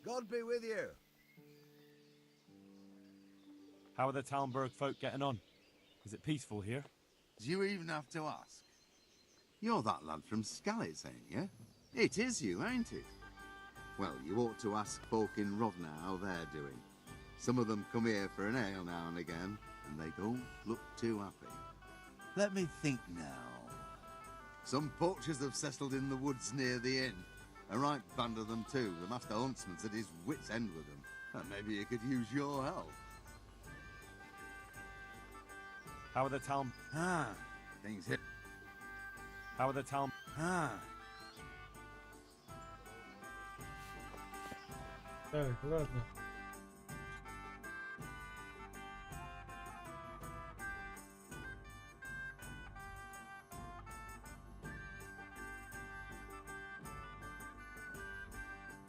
God be with you. How are the Talmberg folk getting on? Is it peaceful here? Do you even have to ask? You're that lad from Skalitz, ain't you? It is you, ain't it? Well, you ought to ask folk in Rovna how they're doing. Some of them come here for an ale now and again, and they don't look too happy. Let me think now. Some poachers have settled in the woods near the inn. A right band of them too. The master huntsman's at his wit's end with them. And maybe he could use your help. How are the town... Things hit. How are the town... Так, ладно.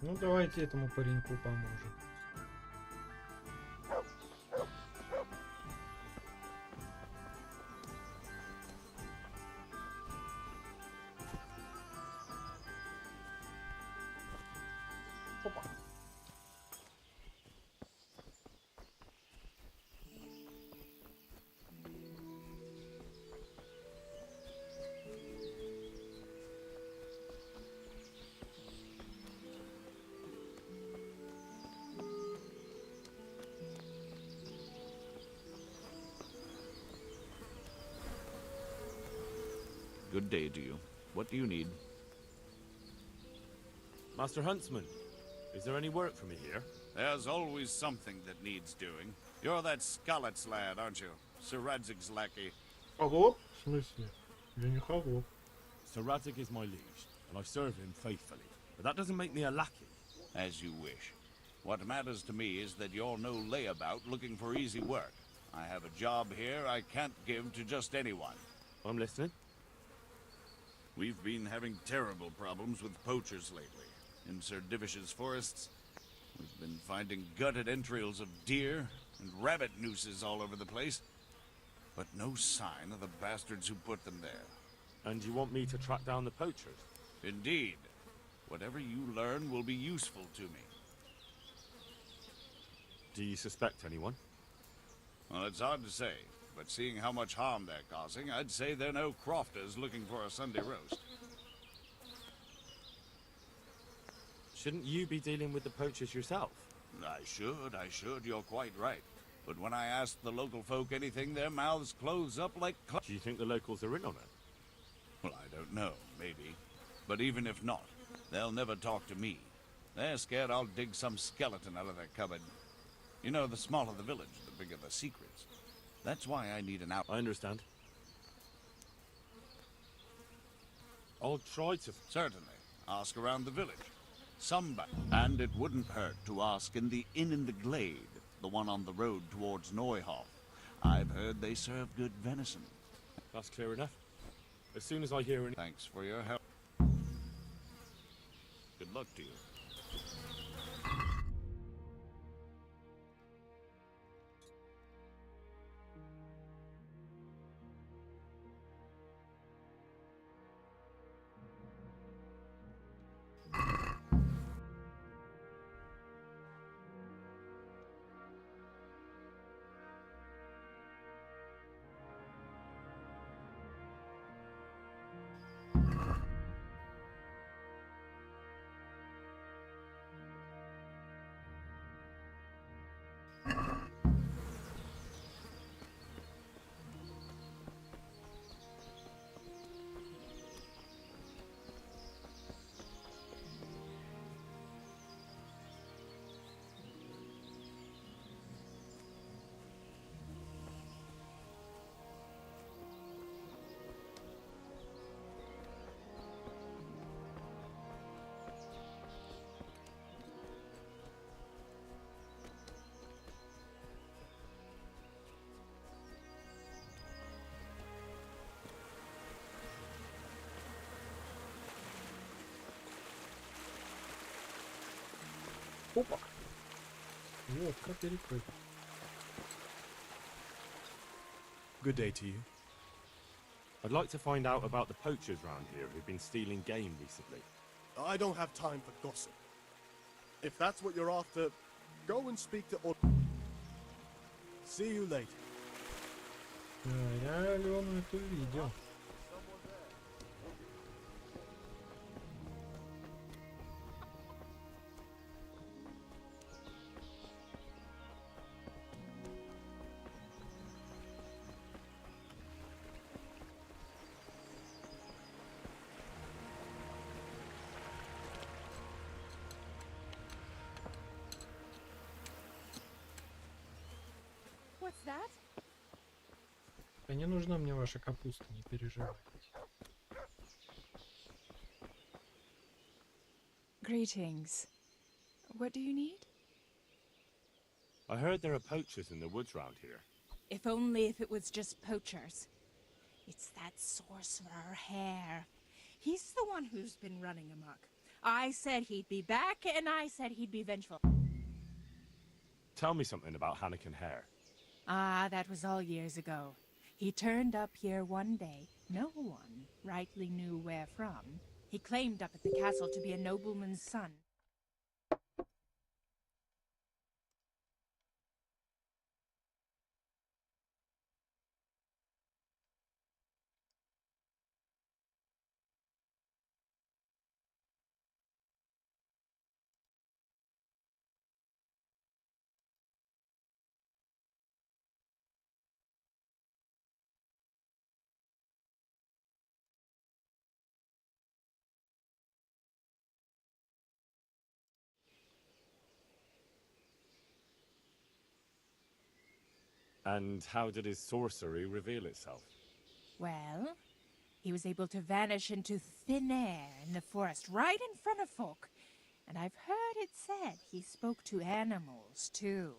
Ну, давайте этому пареньку поможем. Опа. Good day to you. What do you need? Master Huntsman, is there any work for me here? There's always something that needs doing. You're that Skalitz lad, aren't you? Sir Radzig's lackey. Холоп? В смысле? Я не холоп. Sir Radzig is my liege, and I serve him faithfully. But that doesn't make me a lackey. As you wish. What matters to me is that you're no layabout looking for easy work. I have a job here I can't give to just anyone. I'm listening. We've been having terrible problems with poachers lately. In Sir Divish's forests, we've been finding gutted entrails of deer and rabbit nooses all over the place. But no sign of the bastards who put them there. And you want me to track down the poachers? Indeed. Whatever you learn will be useful to me. Do you suspect anyone? Well, it's hard to say, but seeing how much harm they're causing, I'd say they're no crofters looking for a Sunday roast. Shouldn't you be dealing with the poachers yourself? I should, you're quite right. But when I ask the local folk anything, their mouths close up like... Do you think the locals are in on it? Well, I don't know, maybe. But even if not, they'll never talk to me. They're scared I'll dig some skeleton out of their cupboard. You know, the smaller the village, the bigger the secrets. That's why I need an out... I understand. I'll try to... Certainly. Ask around the village. Somebody. And it wouldn't hurt to ask in the inn in the glade, the one on the road towards Neuhof. I've heard they serve good venison. That's clear enough. As soon as I hear any... Thanks for your help. Good luck to you. Опа! Вот, как перекрыть. Good day to you. I'd like to find out about the poachers round here who've been stealing game recently. I don't have time for gossip. If that's what you're after, go and speak to all. See you later. Я Алену эту видел. What's that? А не нужна мне ваша капуста, не переживайте. Greetings. What do you need? I heard there are poachers in the woods round here. If only if it was just poachers. It's that sorcerer Hare. He's the one who's been running amok. I said he'd be back, and I said he'd be vengeful. Tell me something about Hannikin Hare. Ah, that was all years ago. He turned up here one day. No one rightly knew where from. He claimed up at the castle to be a nobleman's son. And how did his sorcery reveal itself? Well, he was able to vanish into thin air in the forest right in front of folk. And I've heard it said he spoke to animals, too.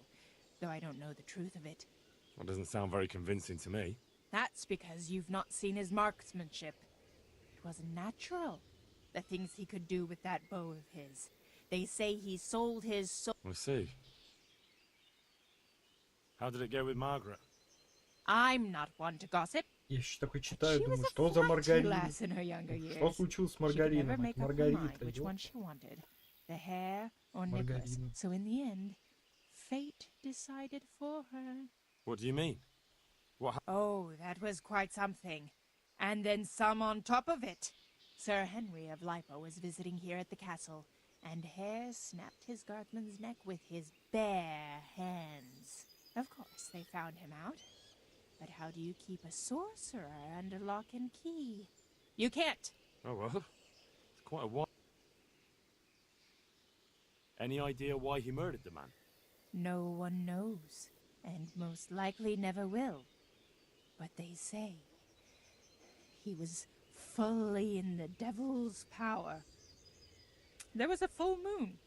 Though I don't know the truth of it. That doesn't sound very convincing to me. That's because you've not seen his marksmanship. It wasn't natural, the things he could do with that bow of his. They say he sold his soul. I see. How did it go with Margaret? I'm not one to gossip. Я еще такой читаю, думаю, что за Маргарита? Что случилось с Маргариной? Маргарита, which one she wanted, the Hare or Nicholas. So in the end, fate decided for her. What do you mean? Oh, that was quite something. And then some on top of it. Sir Henry of Lipo was visiting here at the castle, and Hare snapped his guardsman's neck with his bare hands. Of course, they found him out. But how do you keep a sorcerer under lock and key? You can't. Oh, well, it's quite a while. Any idea why he murdered the man? No one knows, and most likely never will. But they say he was fully in the devil's power. There was a full moon.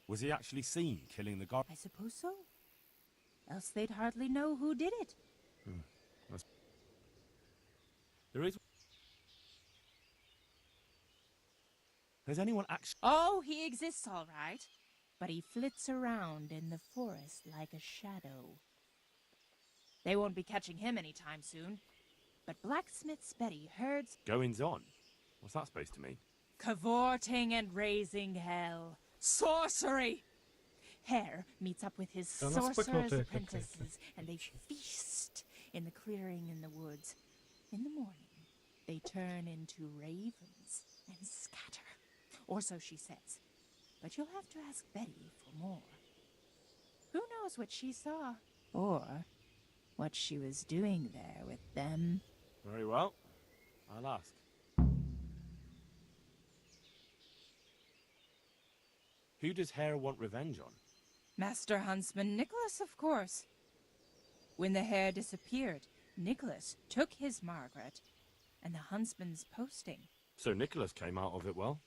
Was he actually seen killing the guard? I suppose so. Else they'd hardly know who did it. There is... Has anyone actually... Oh, he exists all right. But he flits around in the forest like a shadow. They won't be catching him anytime soon. But Blacksmith's Betty heard... Goings on? What's that supposed to mean? Cavorting and raising hell. Sorcery! Hare meets up with his sorcerer's apprentices, and they feast in the clearing in the woods. In the morning, they turn into ravens and scatter. Or so she says. But you'll have to ask Betty for more. Who knows what she saw? Or what she was doing there with them. Very well. I'll ask. Who does Hare want revenge on? Master Huntsman Nicholas, of course. When the Hare disappeared, Nicholas took his Margaret and the huntsman's posting. So Nicholas came out of it well?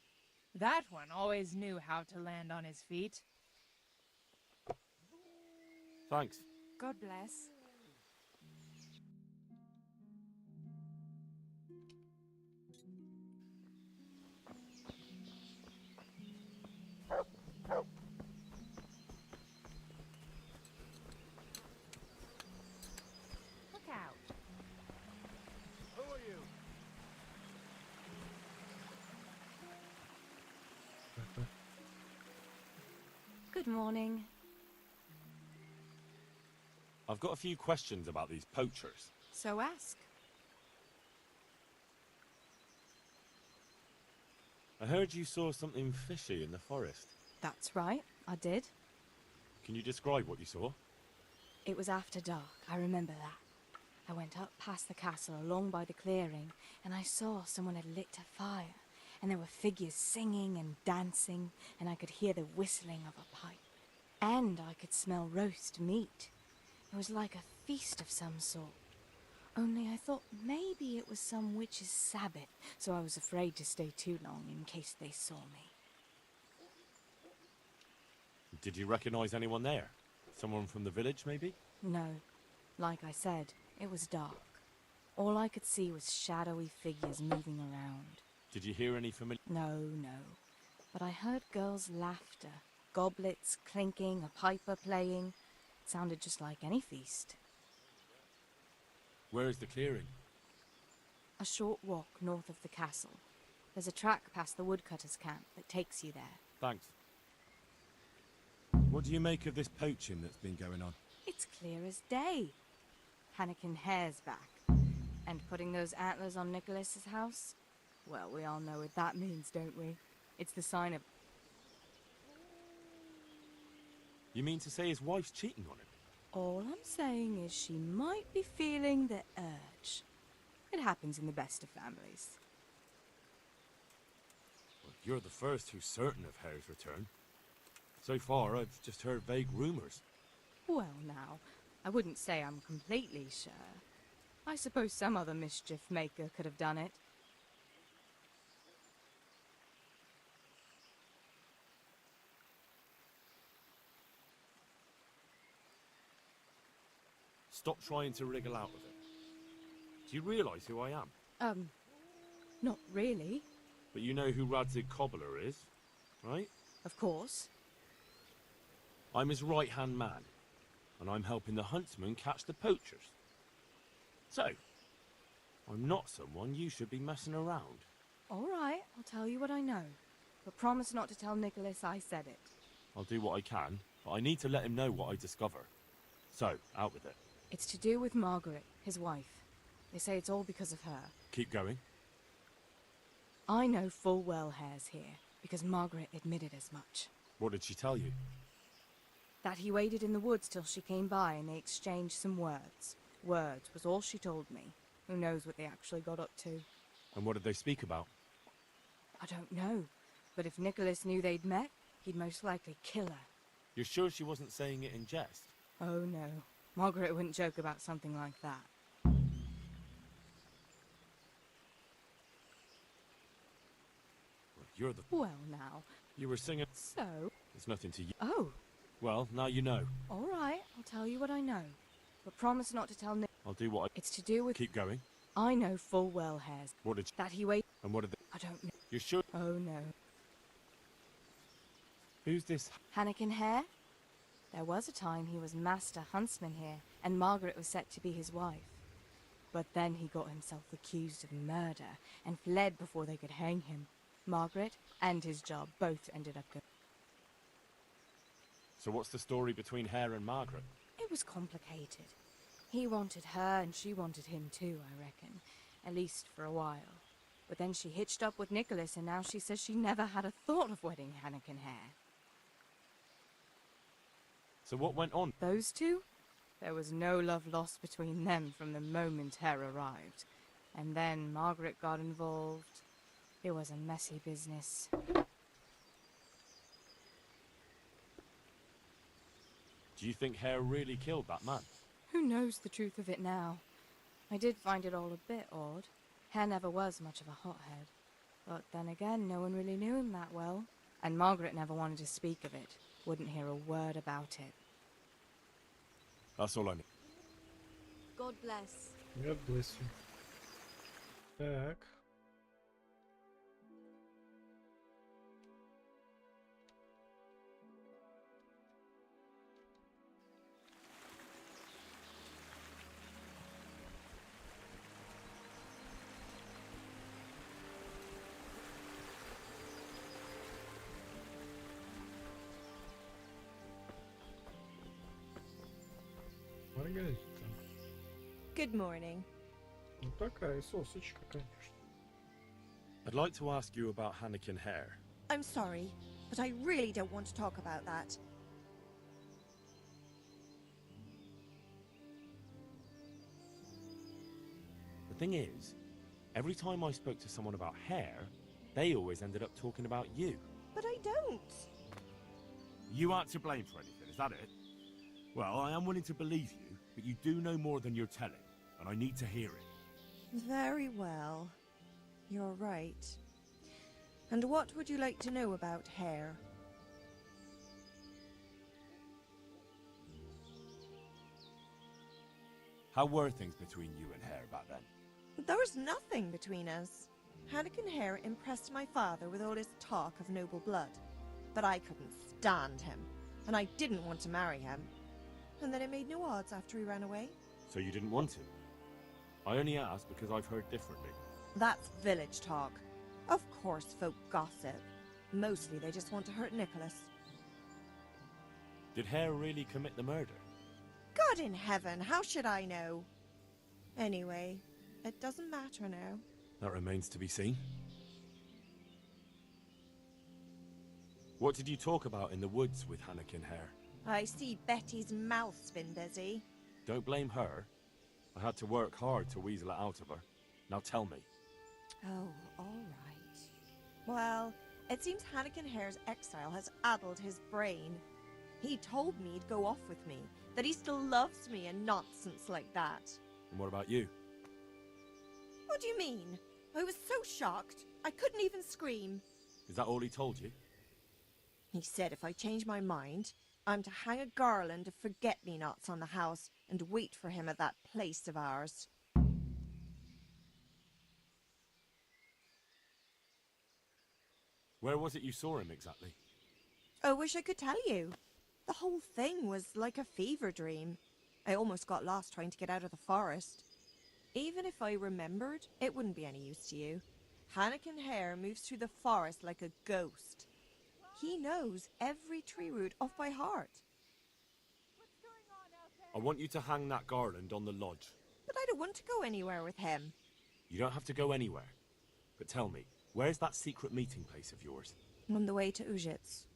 That one always knew how to land on his feet. Thanks. God bless. Good morning. I've got a few questions about these poachers. So ask. I heard you saw something fishy in the forest. That's right, I did. Can you describe what you saw? It was after dark, I remember that. I went up past the castle along by the clearing, and I saw someone had lit a fire, and there were figures singing and dancing, and I could hear the whistling of a pipe. And I could smell roast meat. It was like a feast of some sort. Only I thought maybe it was some witch's sabbath, so I was afraid to stay too long in case they saw me. Did you recognize anyone there? Someone from the village, maybe? No. Like I said, it was dark. All I could see was shadowy figures moving around. Did you hear any familiar... No. But I heard girls' laughter, goblets clinking, a piper playing. It sounded just like any feast. Where is the clearing? A short walk north of the castle. There's a track past the woodcutter's camp that takes you there. Thanks. What do you make of this poaching that's been going on? It's clear as day. Hannikin Hare's back. And putting those antlers on Nicholas's house? Well, we all know what that means, don't we? It's the sign of... You mean to say his wife's cheating on him? All I'm saying is she might be feeling the urge. It happens in the best of families. Well, you're the first who's certain of Hare's return. So far, I've just heard vague rumours. Well, now, I wouldn't say I'm completely sure. I suppose some other mischief maker could have done it. Stop trying to wriggle out of it. Do you realise who I am? Not really. But you know who Radzig Cobbler is, right? Of course. I'm his right-hand man, and I'm helping the huntsman catch the poachers. So, I'm not someone you should be messing around. All right, I'll tell you what I know. But promise not to tell Nicholas I said it. I'll do what I can, but I need to let him know what I discover. So, out with it. It's to do with Margaret, his wife. They say it's all because of her. Keep going. I know full well Hare's here, because Margaret admitted as much. What did she tell you? That he waited in the woods till she came by and they exchanged some words. Words was all she told me. Who knows what they actually got up to. And what did they speak about? I don't know. But if Nicholas knew they'd met, he'd most likely kill her. You're sure she wasn't saying it in jest? Oh no. Margaret wouldn't joke about something like that. Well, you're the... Well now. You were singing... So? There's nothing to you. Oh. Well, now you know. All right, I'll tell you what I know. But promise not to tell Nick. I'll do what I... It's to do with... Keep going. I know full well Hare's... What did you... That he wait... And what did they... I don't know. You're sure? Oh no. Who's this? Hannikin Hare? There was a time he was master huntsman here, and Margaret was set to be his wife. But then he got himself accused of murder, and fled before they could hang him. Margaret and his job both ended up going... So what's the story between Hare and Margaret? It was complicated. He wanted her, and she wanted him too, I reckon. At least for a while. But then she hitched up with Nicholas, and now she says she never had a thought of wedding Hannikin Hare. So what went on? Those two? There was no love lost between them from the moment Hare arrived. And then Margaret got involved. It was a messy business. Do you think Hare really killed that man? Who knows the truth of it now? I did find it all a bit odd. Hare never was much of a hothead. But then again, no one really knew him that well. And Margaret never wanted to speak of it. Wouldn't hear a word about it. That's all I need. God bless. God bless you. Так. Погодите там. Good morning. Ну такая сосочка, конечно. I'd like to ask you about Hannikin hair. I'm sorry, but I really don't want to talk about that. The thing is, every time I spoke to someone about hair, they always ended up talking about you. But I don't. You aren't to blame for anything, is that it? Well, I am willing to believe you, but you do know more than you're telling, and I need to hear it. Very well. You're right. And what would you like to know about hair? How were things between you and hair back then? There was nothing between us. Hannikin Hare impressed my father with all his talk of noble blood. But I couldn't stand him, and I didn't want to marry him. And then it made no odds after he ran away. So you didn't want to? I only asked because I've heard differently. That's village talk. Of course folk gossip. Mostly they just want to hurt Nicholas. Did Hare really commit the murder? God in heaven, how should I know? Anyway, it doesn't matter now. That remains to be seen. What did you talk about in the woods with Hannikin Hare? I see Betty's mouth's been busy. Don't blame her. I had to work hard to weasel it out of her. Now tell me. Oh, all right. Well, it seems Hannikin Hare's exile has addled his brain. He told me he'd go off with me, that he still loves me and nonsense like that. And what about you? What do you mean? I was so shocked, I couldn't even scream. Is that all he told you? He said if I change my mind, I'm to hang a garland of forget-me-nots on the house and wait for him at that place of ours. Where was it you saw him exactly? I wish I could tell you. The whole thing was like a fever dream. I almost got lost trying to get out of the forest. Even if I remembered, it wouldn't be any use to you. Hannikin Hare moves through the forest like a ghost. He knows every tree root off by heart. I want you to hang that garland on the lodge. But I don't want to go anywhere with him. You don't have to go anywhere. But tell me, where's that secret meeting place of yours? On the way to Ujits.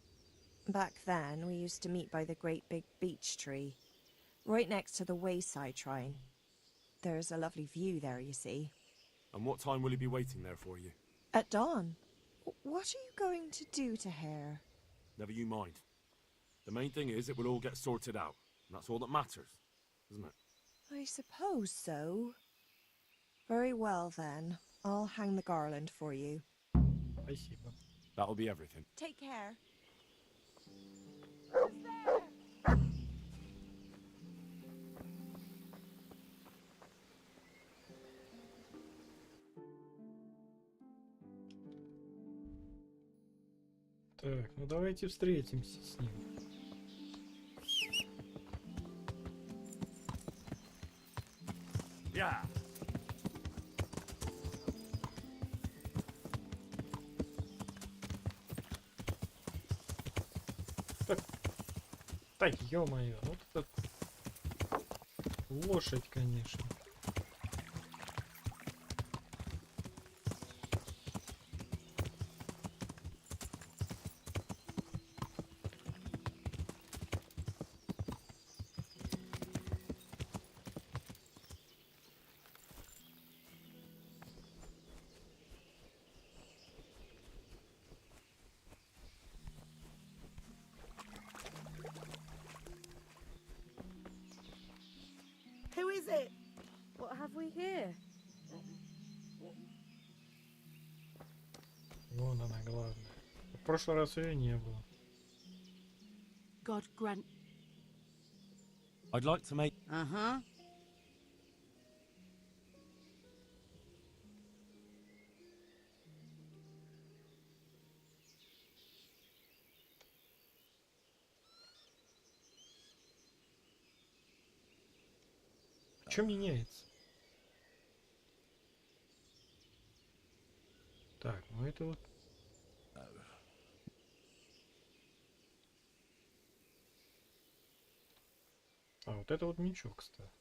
Back then, we used to meet by the great big beech tree, right next to the wayside shrine. There's a lovely view there, you see. And what time will he be waiting there for you? At dawn. What are you going to do to Hare? Never you mind. The main thing is it will all get sorted out. And that's all that matters, isn't it? I suppose so. Very well, then. I'll hang the garland for you. Спасибо. That'll be everything. Take care. Так, ну давайте встретимся с ним. Yeah. Так, ё-моё, вот это лошадь, конечно. Who is it? What have we here? Вон она главная. В прошлый раз ее не было. God grant. I'd like to make... Uh-huh. Что меняется? Так, ну это вот... А, вот это вот ничего, кстати.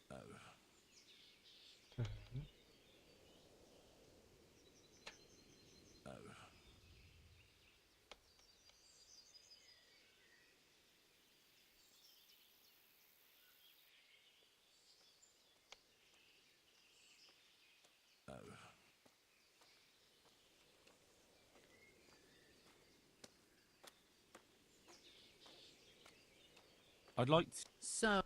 Так. I'd like to... So.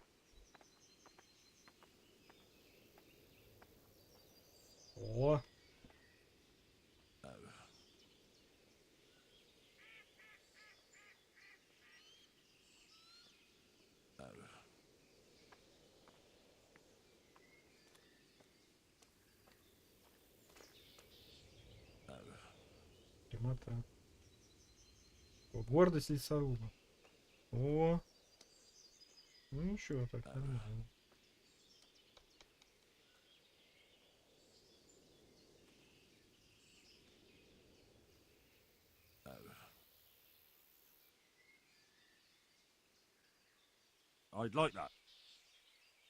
О. Прямота. О, гордость лесоруба. О. Ну ничего, так нормально. I'd like that.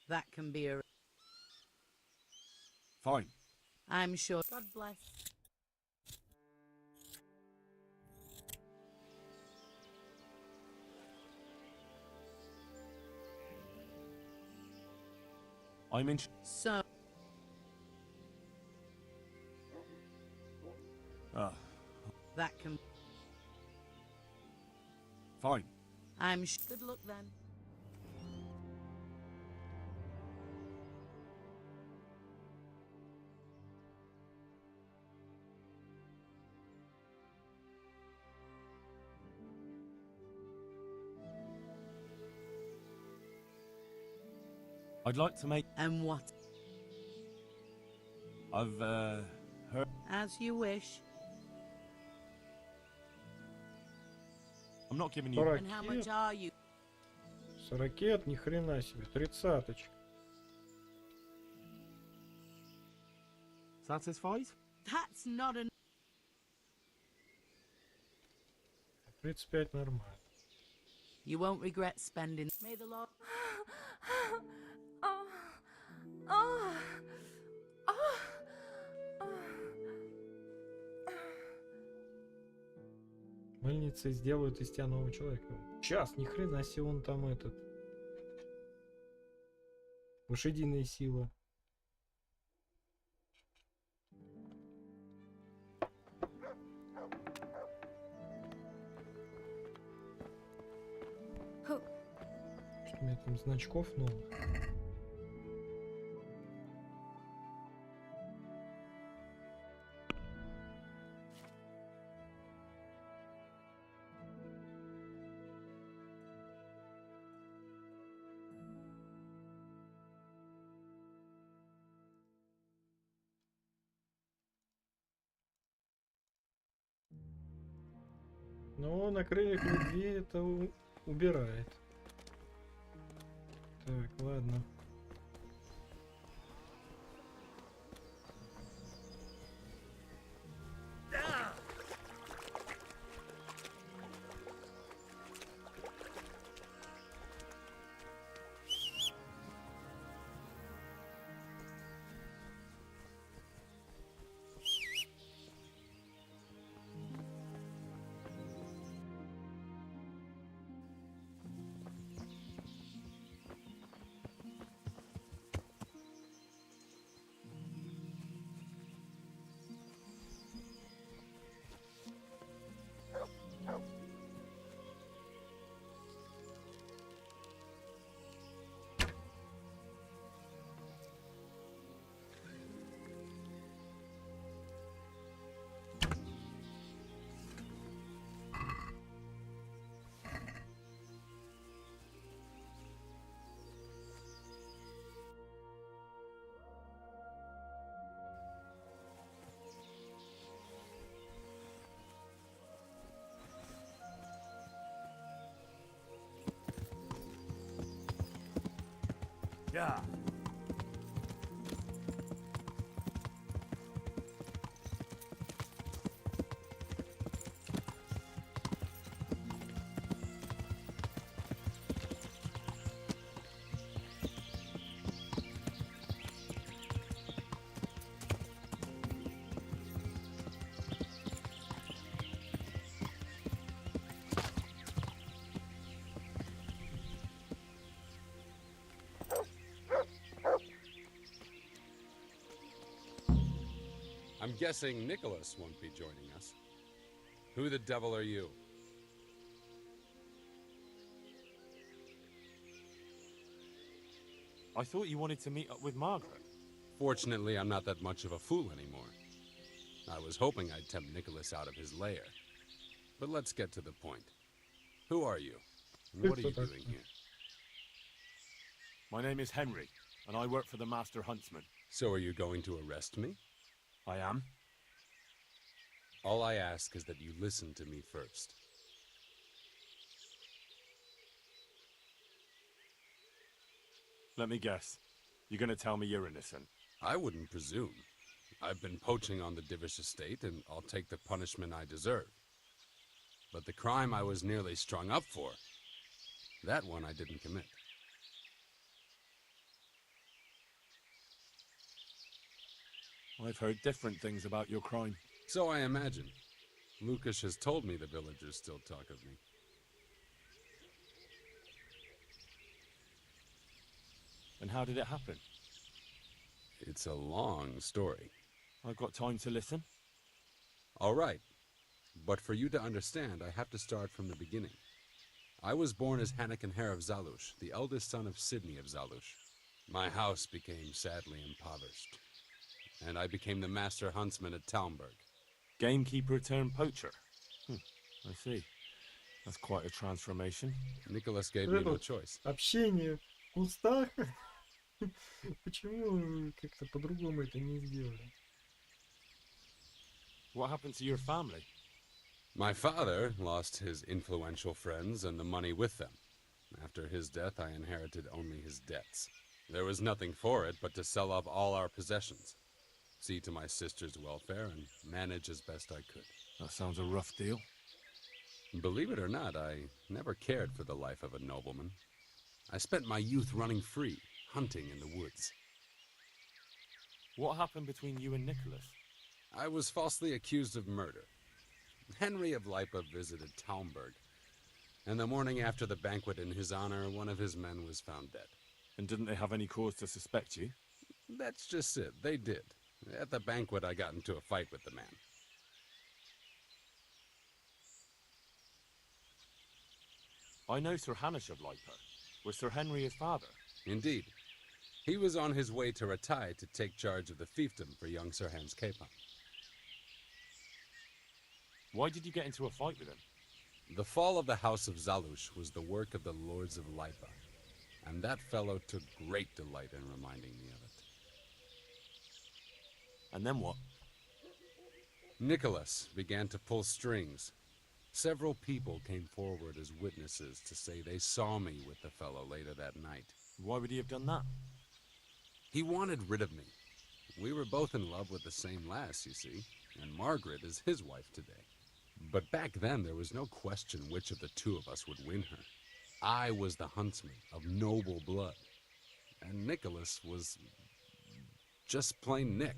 That can be a... Fine. I'm sure. God bless. I'm in... So. Ah, That can... fine. I'm good luck then. I'd like to make... And what? I've, heard... As you wish. I'm not giving you... And how much are you? 40, ни хрена себе, 30-очка. Satisfied? That's not an... 35 нормально. You won't regret spending... May the Lord... Мыльницы сделают из тебя нового человека. Сейчас, ни хрена себе, он там этот. Лошадиная сила. Что у меня там значков новых? Но на крыльях любви это убирает. Так, ладно. Yeah. guessing Nicholas won't be joining us. Who the devil are you? I thought you wanted to meet up with Margaret. Fortunately, I'm not that much of a fool anymore. I was hoping I'd tempt Nicholas out of his lair. But let's get to the point. Who are you? And what are you doing here? My name is Henry, and I work for the Master Huntsman. So are you going to arrest me? I am. All I ask is that you listen to me first. Let me guess. You're going to tell me you're innocent. I wouldn't presume. I've been poaching on the Divish estate, and I'll take the punishment I deserve. But the crime I was nearly strung up for, that one I didn't commit. I've heard different things about your crime. So I imagine. Lucas has told me the villagers still talk of me. And how did it happen? It's a long story. I've got time to listen. All right. But for you to understand, I have to start from the beginning. I was born as Hannikenher of Zalush, the eldest son of Sidney of Zalush. My house became sadly impoverished, and I became the master huntsman at Talmberg. Gamekeeper turned poacher. I see. That's quite a transformation. Nicholas gave me no choice. Общение в кустах. Почему как-то по-другому это не сделали? What happened to your family? My father lost his influential friends and the money with them. After his death, I inherited only his debts. There was nothing for it but to sell off all our possessions, see to my sister's welfare, and manage as best I could. That sounds a rough deal. Believe it or not, I never cared for the life of a nobleman. I spent my youth running free, hunting in the woods. What happened between you and Nicholas? I was falsely accused of murder. Henry of Lipa visited Talmberg, and the morning after the banquet in his honor, one of his men was found dead. And didn't they have any cause to suspect you? That's just it. They did. At the banquet, I got into a fight with the man. I know Sir Hanish of Lipa. Was Sir Henry his father? Indeed. He was on his way to Ratai to take charge of the fiefdom for young Sir Hans Capon. Why did you get into a fight with him? The fall of the House of Zalush was the work of the Lords of Lipa, and that fellow took great delight in reminding me of it. And then what? Nicholas began to pull strings. Several people came forward as witnesses to say they saw me with the fellow later that night. Why would he have done that? He wanted rid of me. We were both in love with the same lass, you see, and Margaret is his wife today. But back then, there was no question which of the two of us would win her. I was the huntsman of noble blood, and Nicholas was just plain Nick.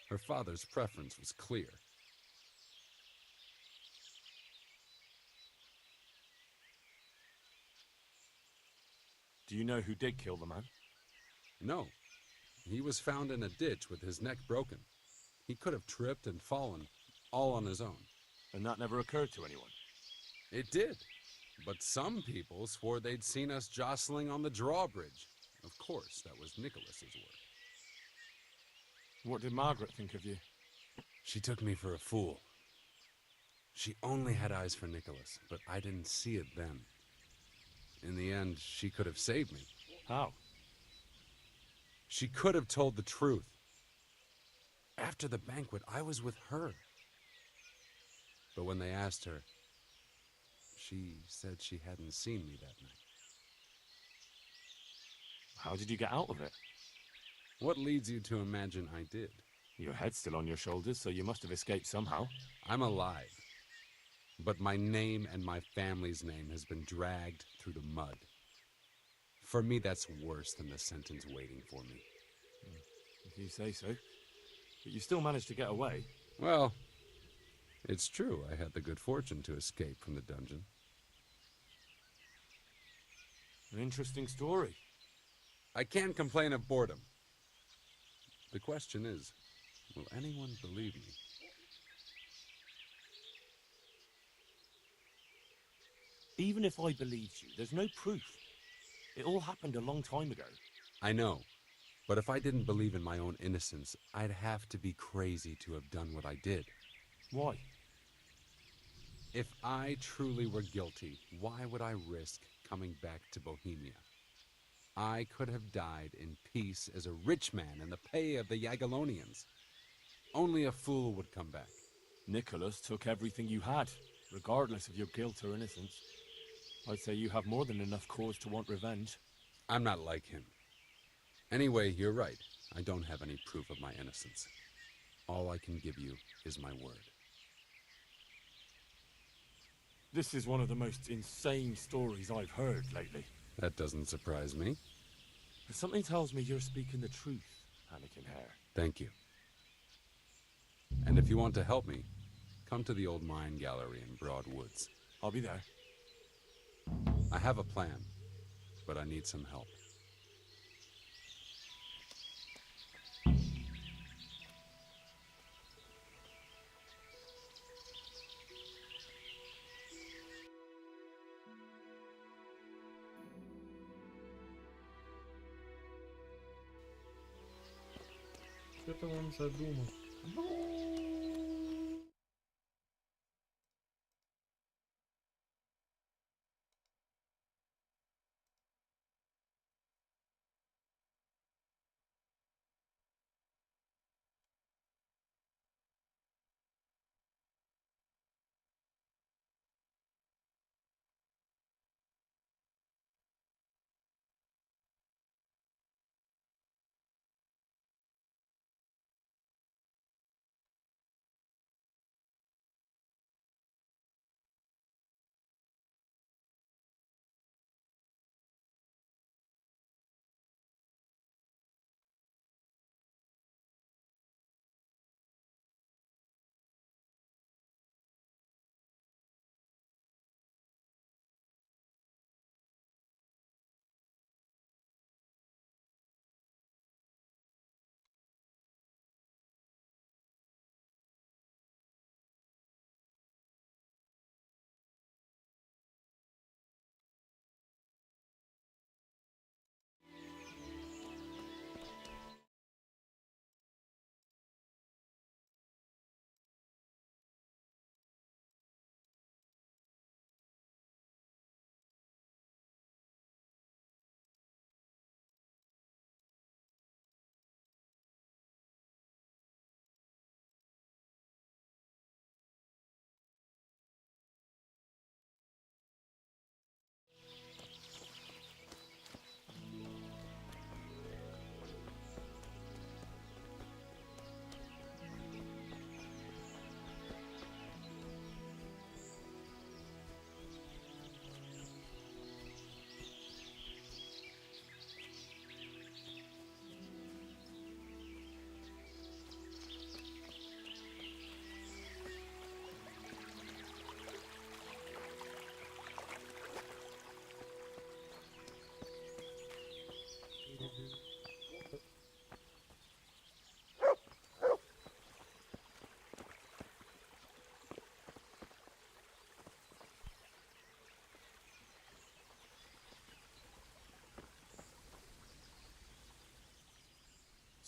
Her father's preference was clear. Do you know who did kill the man? No. He was found in a ditch with his neck broken. He could have tripped and fallen, all on his own. And that never occurred to anyone? It did. But some people swore they'd seen us jostling on the drawbridge. Of course, that was Nicholas's work. What did Margaret think of you? She took me for a fool. She only had eyes for Nicholas, but I didn't see it then. In the end, she could have saved me. How? She could have told the truth. After the banquet, I was with her. But when they asked her, she said she hadn't seen me that night. How did you get out of it? What leads you to imagine I did? Your head's still on your shoulders, so you must have escaped somehow. I'm alive. But my name and my family's name has been dragged through the mud. For me, that's worse than the sentence waiting for me. If you say so. But you still managed to get away. Well, it's true. I had the good fortune to escape from the dungeon. An interesting story. I can't complain of boredom. The question is, Will anyone believe me? Even if I believed you, there's no proof. It all happened a long time ago. I know. But if I didn't believe in my own innocence, I'd have to be crazy to have done what I did. Why? If I truly were guilty, why would I risk coming back to Bohemia? I could have died in peace as a rich man in the pay of the Jagiellonians. Only a fool would come back. Nicholas took everything you had, regardless of your guilt or innocence. I'd say you have more than enough cause to want revenge. I'm not like him. Anyway, you're right. I don't have any proof of my innocence. All I can give you is my word. This is one of the most insane stories I've heard lately. That doesn't surprise me. But something tells me you're speaking the truth, Anakin Hare. Thank you. And if you want to help me, come to the old mine gallery in Broad Woods. I'll be there. I have a plan, but I need some help. Что-то он задумал.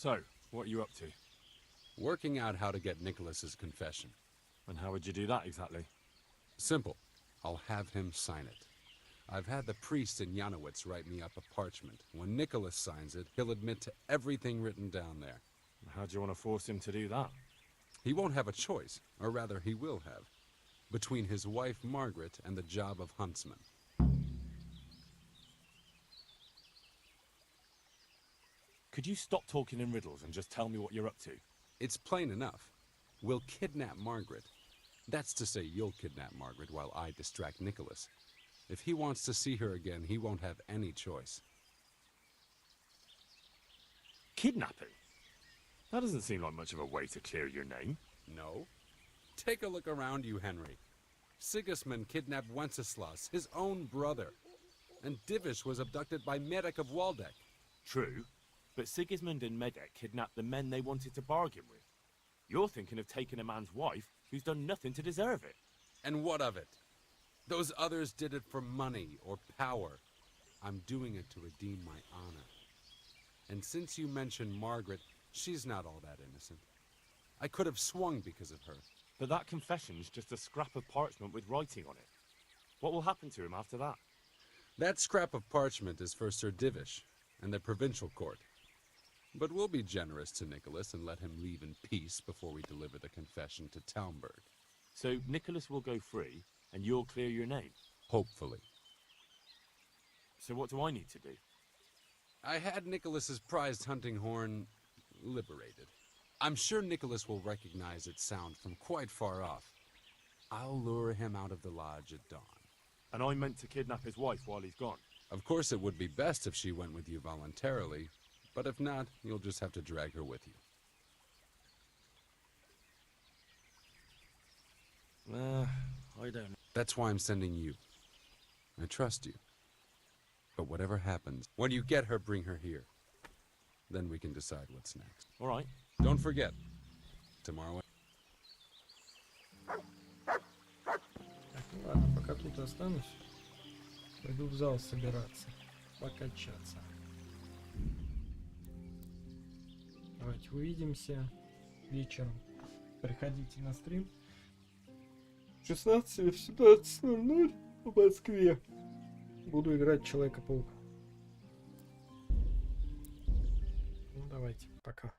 So, what are you up to? Working out how to get Nicholas's confession. And how would you do that exactly? Simple. I'll have him sign it. I've had the priest in Janowitz write me up a parchment. When Nicholas signs it, he'll admit to everything written down there. How do you want to force him to do that? He won't have a choice, or rather he will have, between his wife Margaret and the job of huntsman. Could you stop talking in riddles and just tell me what you're up to? It's plain enough. We'll kidnap Margaret. That's to say, you'll kidnap Margaret while I distract Nicholas. If he wants to see her again, he won't have any choice. Kidnapping? That doesn't seem like much of a way to clear your name. No. Take a look around you, Henry. Sigismund kidnapped Wenceslas, his own brother. And Divish was abducted by Medek of Waldeck. True. But Sigismund and Medek kidnapped the men they wanted to bargain with. You're thinking of taking a man's wife who's done nothing to deserve it. And what of it? Those others did it for money or power. I'm doing it to redeem my honor. And since you mentioned Margaret, she's not all that innocent. I could have swung because of her. But that confession's just a scrap of parchment with writing on it. What will happen to him after that? That scrap of parchment is for Sir Divish and the provincial court. But we'll be generous to Nicholas and let him leave in peace before we deliver the confession to Townburg. So Nicholas will go free, and you'll clear your name? Hopefully. So what do I need to do? I had Nicholas's prized hunting horn liberated. I'm sure Nicholas will recognize its sound from quite far off. I'll lure him out of the lodge at dawn. And I'm meant to kidnap his wife while he's gone? Of course it would be best if she went with you voluntarily, but if not, you'll just have to drag her with you. I don't know. That's why I'm sending you. I trust you. But whatever happens, when you get her, bring her here. Then we can decide what's next. All right. Don't forget, tomorrow... Так, ну ладно, пока тут останусь. Пойду в зал собираться, покачаться. Давайте увидимся вечером. Приходите на стрим. 16 или в 17:00 в Москве. Буду играть Человека-паука. Ну давайте, пока.